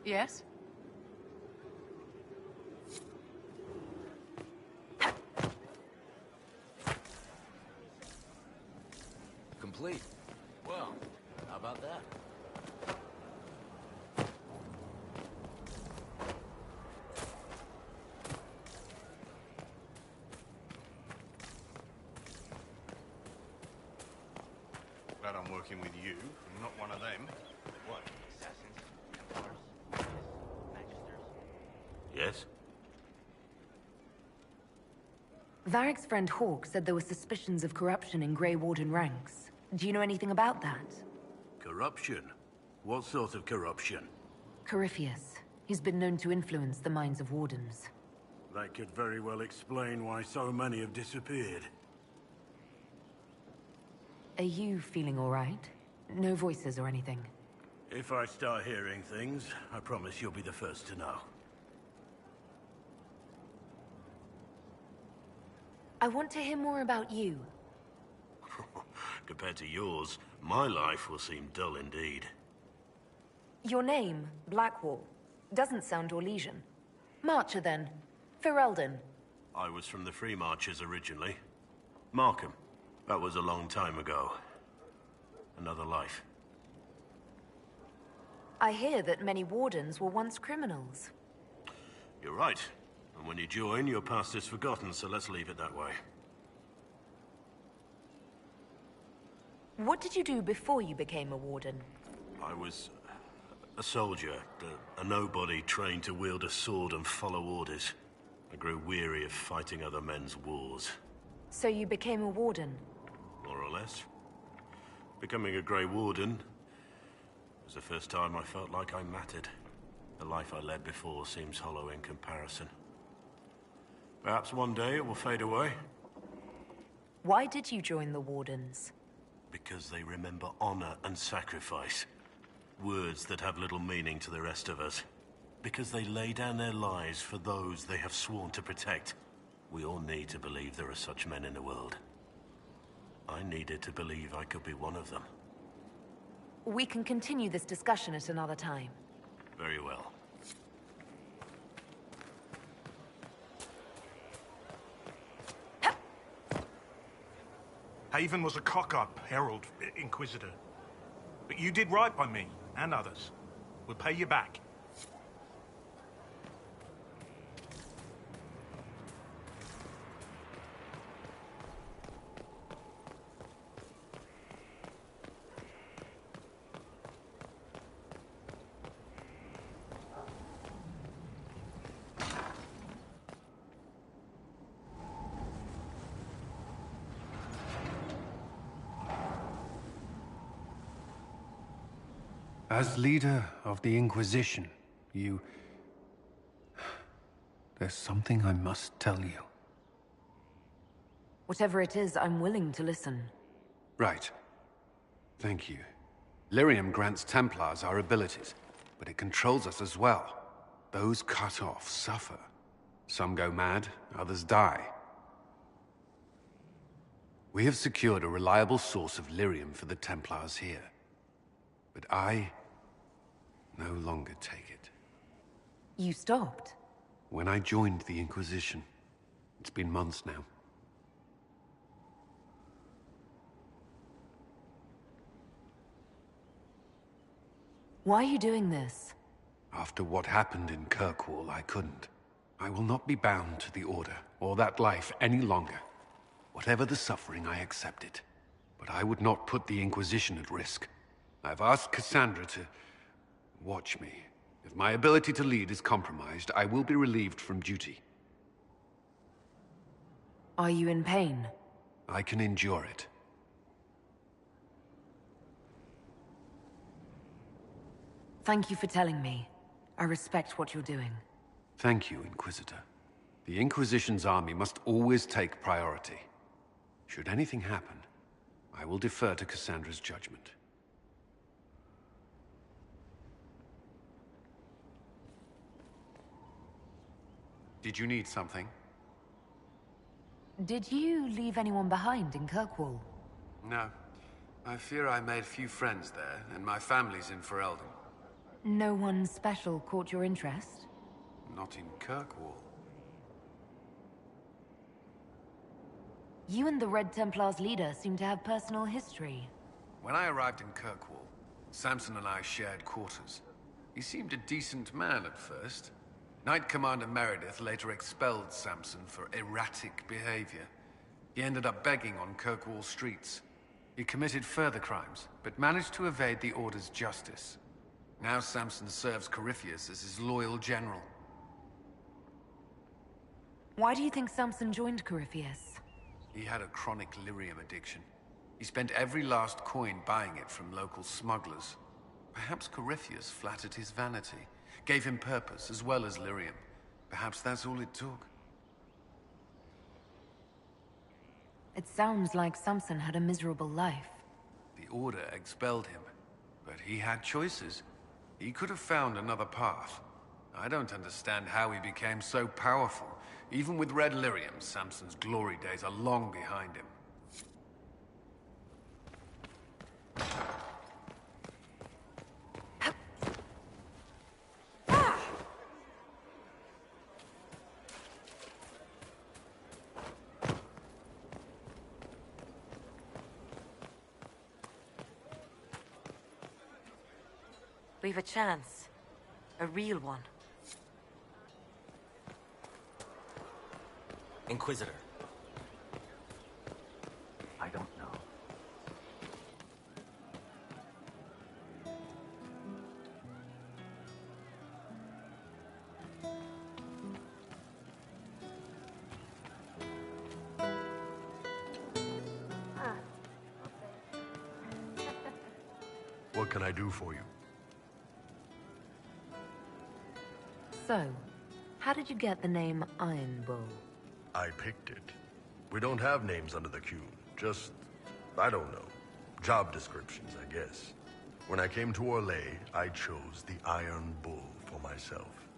Yes? Complete. Well, how about that? Glad I'm working with you. I'm not one of them. What? Yes? Varric's friend Hawk said there were suspicions of corruption in Grey Warden ranks. Do you know anything about that? Corruption? What sort of corruption? Corypheus. He's been known to influence the minds of Wardens. That could very well explain why so many have disappeared. Are you feeling all right? No voices or anything? If I start hearing things, I promise you'll be the first to know. I want to hear more about you. Compared to yours, my life will seem dull indeed. Your name, Blackwall, doesn't sound Orlesian. Marcher, then. Ferelden. I was from the Free Marchers originally. Markham. That was a long time ago. Another life. I hear that many Wardens were once criminals. You're right. And when you join, your past is forgotten, so let's leave it that way. What did you do before you became a Warden? I was a soldier, a nobody trained to wield a sword and follow orders. I grew weary of fighting other men's wars. So you became a Warden? More or less. Becoming a Grey Warden was the first time I felt like I mattered. The life I led before seems hollow in comparison. Perhaps one day it will fade away. Why did you join the Wardens? Because they remember honor and sacrifice. Words that have little meaning to the rest of us. Because they lay down their lives for those they have sworn to protect. We all need to believe there are such men in the world. I needed to believe I could be one of them. We can continue this discussion at another time. Very well. Haven was a cock-up, Herald, Inquisitor. But you did right by me, and others. We'll pay you back. As leader of the Inquisition, you... There's something I must tell you. Whatever it is, I'm willing to listen. Right. Thank you. Lyrium grants Templars our abilities, but it controls us as well. Those cut off suffer. Some go mad, others die. We have secured a reliable source of lyrium for the Templars here. But I no longer take it. You stopped? When I joined the Inquisition. It's been months now. Why are you doing this? After what happened in Kirkwall, I couldn't. I will not be bound to the Order, or that life any longer. Whatever the suffering, I accept it. But I would not put the Inquisition at risk. I've asked Cassandra to watch me. If my ability to lead is compromised, I will be relieved from duty. Are you in pain? I can endure it. Thank you for telling me. I respect what you're doing. Thank you, Inquisitor. The Inquisition's army must always take priority. Should anything happen, I will defer to Cassandra's judgment. Did you need something? Did you leave anyone behind in Kirkwall? No. I fear I made few friends there, and my family's in Ferelden. No one special caught your interest? Not in Kirkwall. You and the Red Templar's leader seem to have personal history. When I arrived in Kirkwall, Samson and I shared quarters. He seemed a decent man at first. Knight Commander Meredith later expelled Samson for erratic behavior. He ended up begging on Kirkwall streets. He committed further crimes, but managed to evade the Order's justice. Now Samson serves Corypheus as his loyal general. Why do you think Samson joined Corypheus? He had a chronic lyrium addiction. He spent every last coin buying it from local smugglers. Perhaps Corypheus flattered his vanity, gave him purpose as well as lyrium. Perhaps that's all it took. It sounds like Samson had a miserable life. The Order expelled him, but he had choices. He could have found another path. I don't understand how he became so powerful. Even with red lyrium, Samson's glory days are long behind him. We've a chance. A real one. Inquisitor. I don't know. What can I do for you? So, how did you get the name Iron Bull? I picked it. We don't have names under the queue. Just, I don't know. Job descriptions, I guess. When I came to Orlais, I chose the Iron Bull for myself.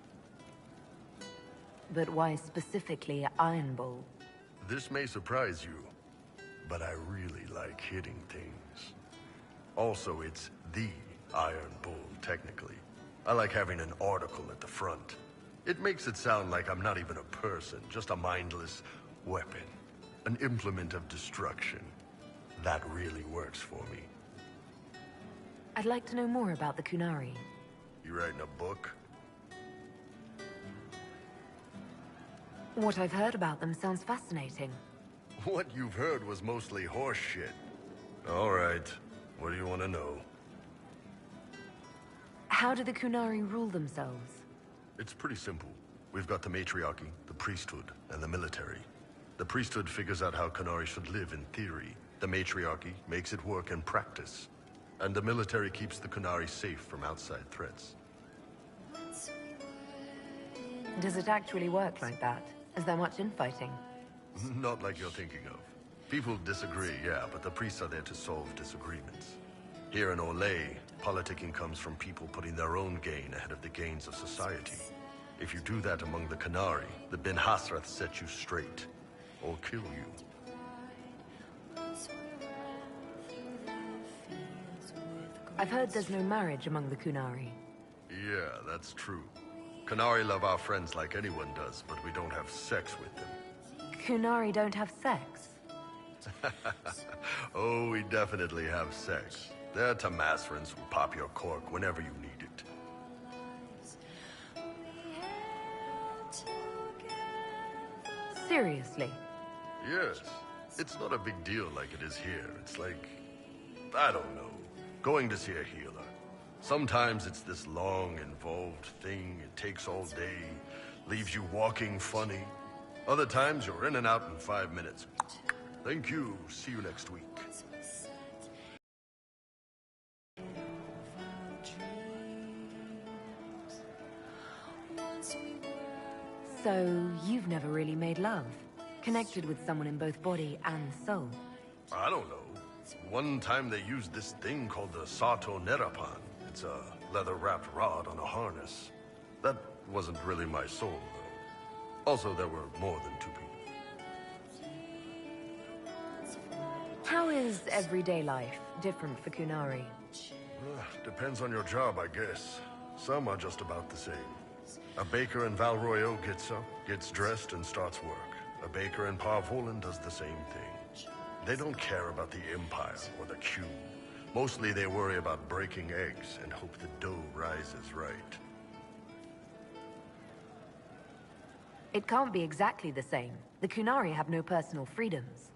But why specifically Iron Bull? This may surprise you, but I really like hitting things. Also, it's the Iron Bull, technically. I like having an article at the front. It makes it sound like I'm not even a person, just a mindless weapon. An implement of destruction. That really works for me. I'd like to know more about the Qunari. You writing a book? What I've heard about them sounds fascinating. What you've heard was mostly horse shit. All right. What do you want to know? How do the Qunari rule themselves? It's pretty simple. We've got the matriarchy, the priesthood, and the military. The priesthood figures out how Qunari should live in theory. The matriarchy makes it work in practice. And the military keeps the Qunari safe from outside threats. Does it actually work like that? Is there much infighting? Not like you're thinking of. People disagree, yeah, but the priests are there to solve disagreements. Here in Orlais, politicking comes from people putting their own gain ahead of the gains of society. If you do that among the Qunari, the Ben Hasrath set you straight. Or kill you. I've heard there's no marriage among the Qunari. Yeah, that's true. Qunari love our friends like anyone does, but we don't have sex with them. Qunari don't have sex? Oh, we definitely have sex. They're Tamasrans who pop your cork whenever you need it. Seriously? Yes. It's not a big deal like it is here. It's like, I don't know, going to see a healer. Sometimes it's this long, involved thing. It takes all day, leaves you walking funny. Other times you're in and out in 5 minutes. Thank you. See you next week. So, you've never really made love? Connected with someone in both body and soul? I don't know. One time they used this thing called the Sato Nerapan. It's a leather-wrapped rod on a harness. That wasn't really my soul, though. Also, there were more than 2 people. How is everyday life different for Kunari? Depends on your job, I guess. Some are just about the same. A baker in Val Royeaux gets up, gets dressed, and starts work. A baker in Parvolan does the same thing. They don't care about the Empire or the Q. Mostly they worry about breaking eggs and hope the dough rises right. It can't be exactly the same. The Kunari have no personal freedoms.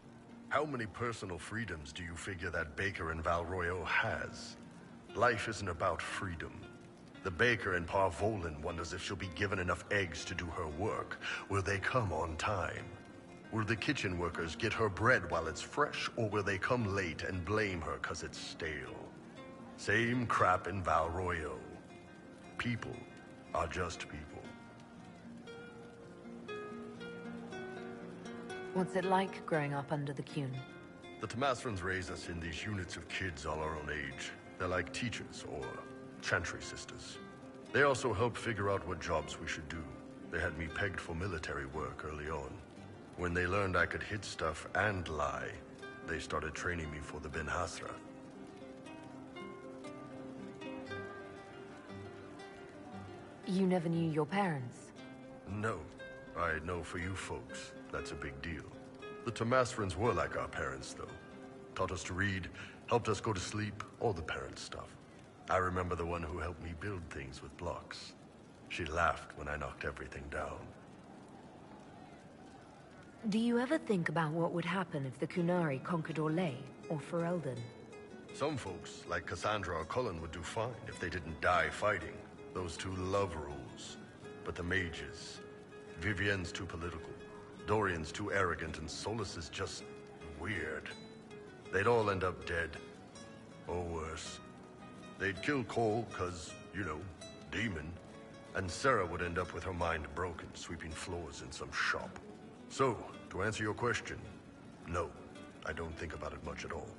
How many personal freedoms do you figure that baker in Val Royeaux has? Life isn't about freedom. The baker in Parvolan wonders if she'll be given enough eggs to do her work. Will they come on time? Will the kitchen workers get her bread while it's fresh, or will they come late and blame her 'cause it's stale? Same crap in Val Royeaux. People are just people. What's it like growing up under the Qun? The Tamasrans raise us in these units of kids all our own age. They're like teachers or chantry sisters. They also help figure out what jobs we should do. They had me pegged for military work early on. When they learned I could hit stuff and lie, they started training me for the Ben Hasra. You never knew your parents? No. I know for you folks, that's a big deal. The Tamasrans were like our parents, though. Taught us to read, helped us go to sleep, all the parent stuff. I remember the one who helped me build things with blocks. She laughed when I knocked everything down. Do you ever think about what would happen if the Kunari conquered Orlais or Ferelden? Some folks, like Cassandra or Cullen, would do fine if they didn't die fighting. Those two love rules. But the mages... Vivienne's too political. Dorian's too arrogant, and Solus is just... weird. They'd all end up dead. Or worse. They'd kill Cole, 'cause, you know, demon. And Sarah would end up with her mind broken, sweeping floors in some shop. So, to answer your question, no. I don't think about it much at all.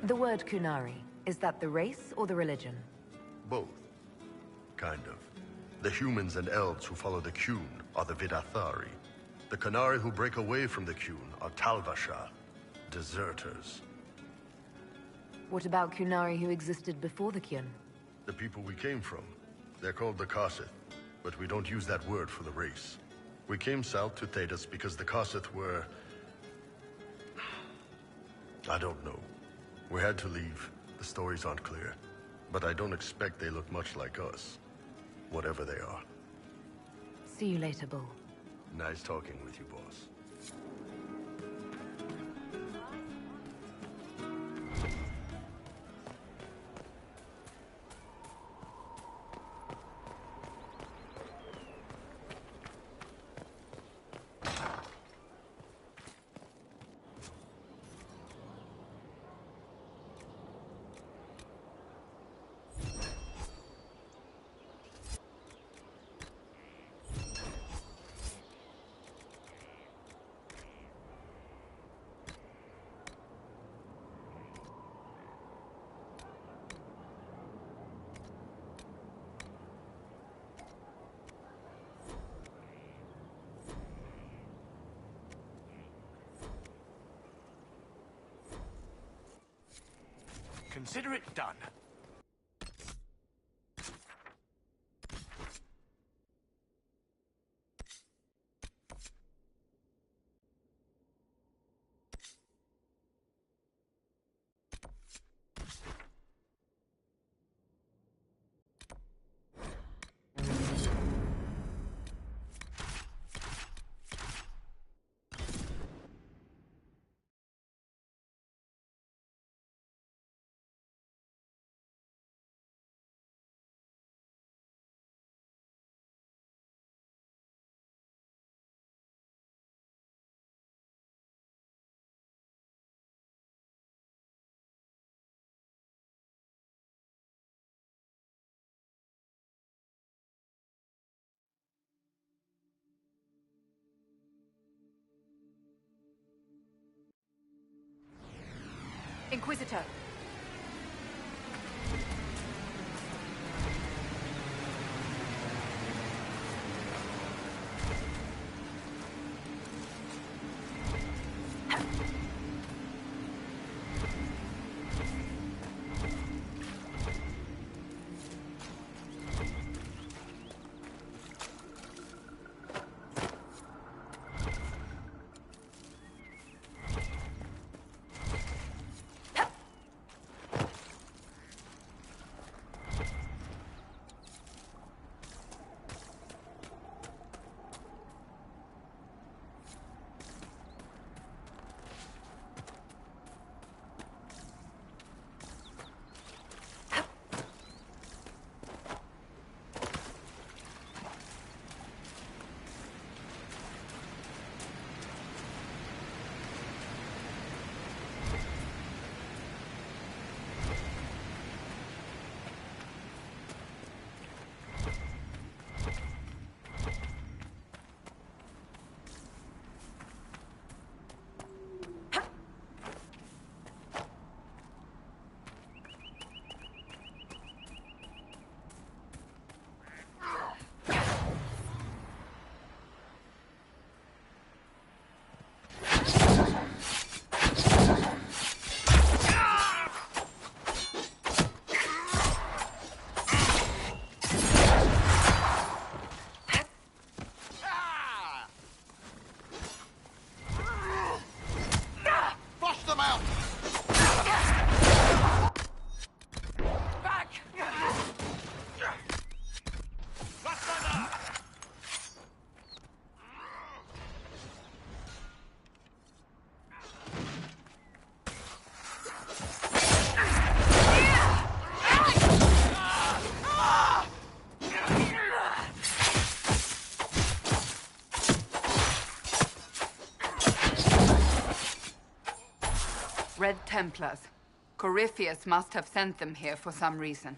The word Kunari, is that the race or the religion? Both. Kind of. The humans and elves who follow the Qun are the Vidathari. The Kunari who break away from the Qun are Talvasha, deserters. What about Kunari who existed before the Qun? The people we came from. They're called the Karsith, but we don't use that word for the race. We came south to Thedas because the Karsith were... I don't know. We had to leave. The stories aren't clear. But I don't expect they look much like us. Whatever they are. See you later, Bull. Nice talking with you, boss. Consider it done. Inquisitor. Red Templars. Corypheus must have sent them here for some reason.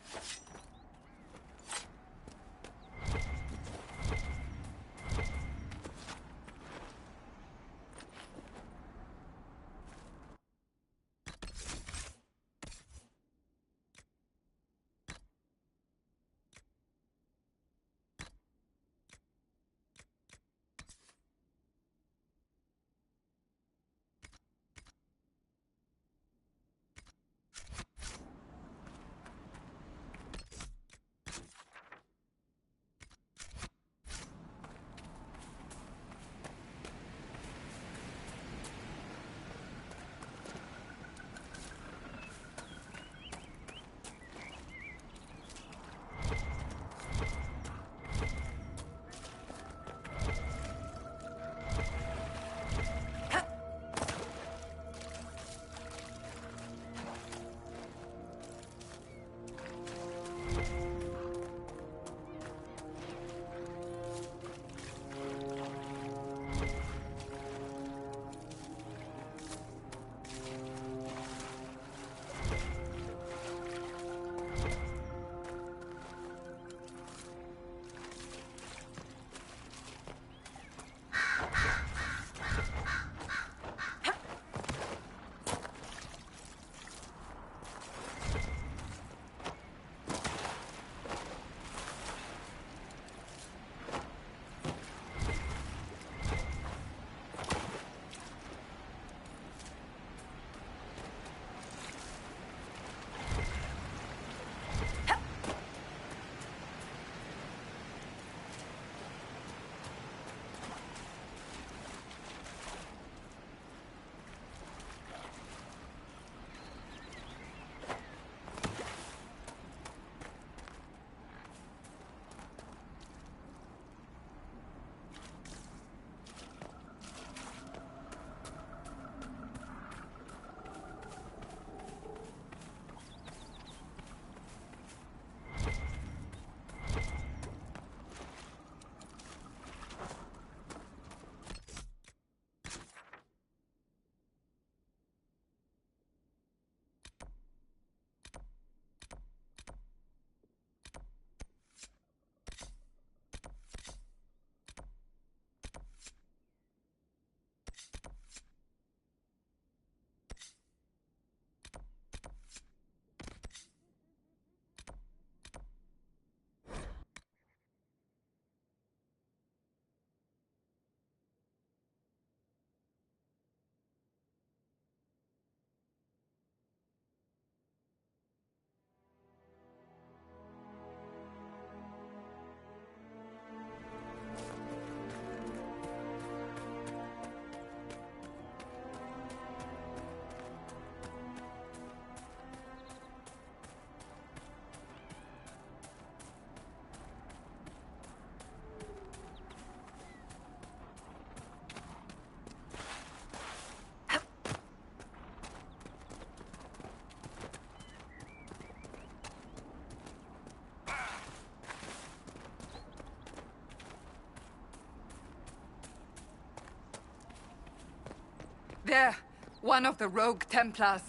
There! One of the rogue Templars.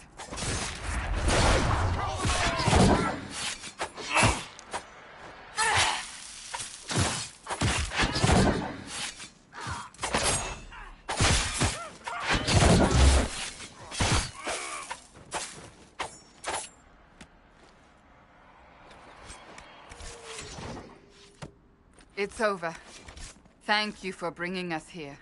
It's over. Thank you for bringing us here.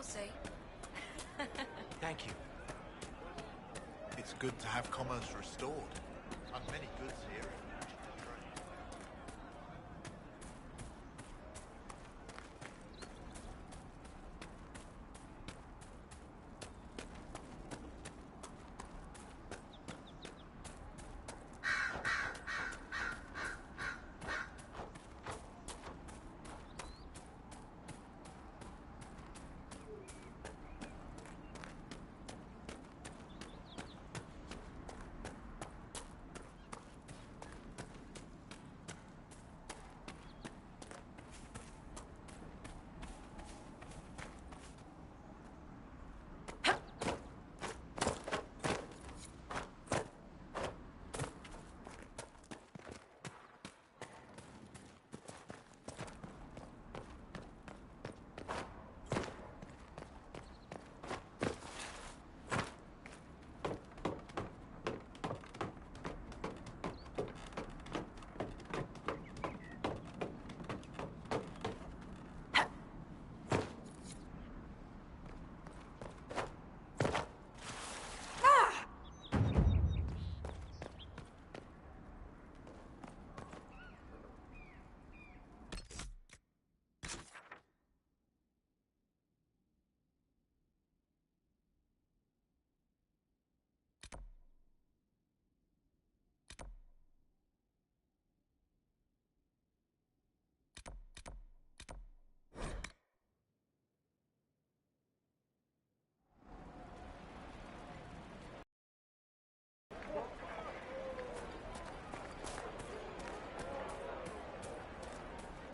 We'll see. Thank you. It's good to have commerce restored. And many goods here.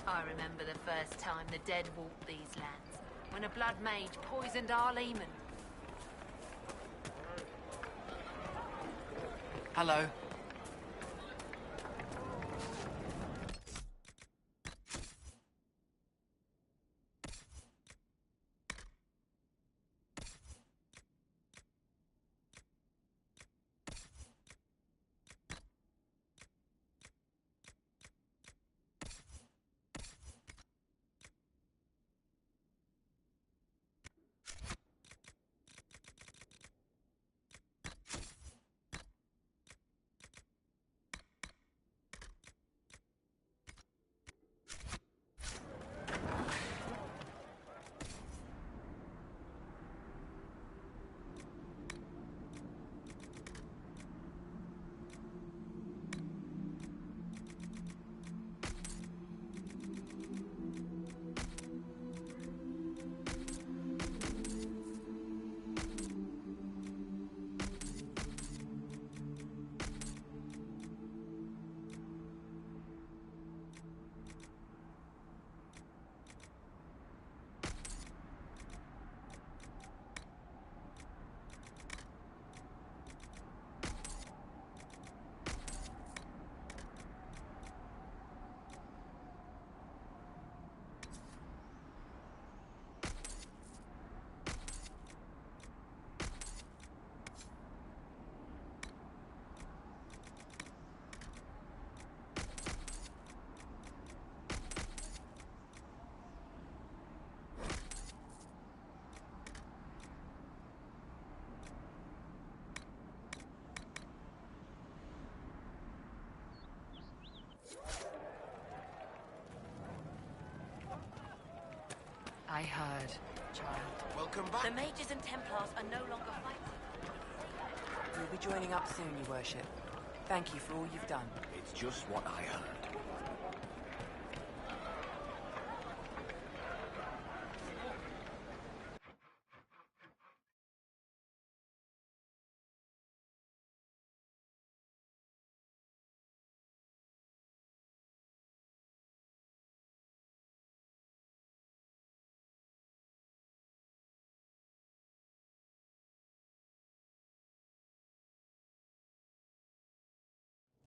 I remember the first time the dead walked these lands, when a blood mage poisoned our leman. Hello. I heard, child. Welcome back. The mages and Templars are no longer fighting. We'll be joining up soon, Your Worship. Thank you for all you've done. It's just what I heard.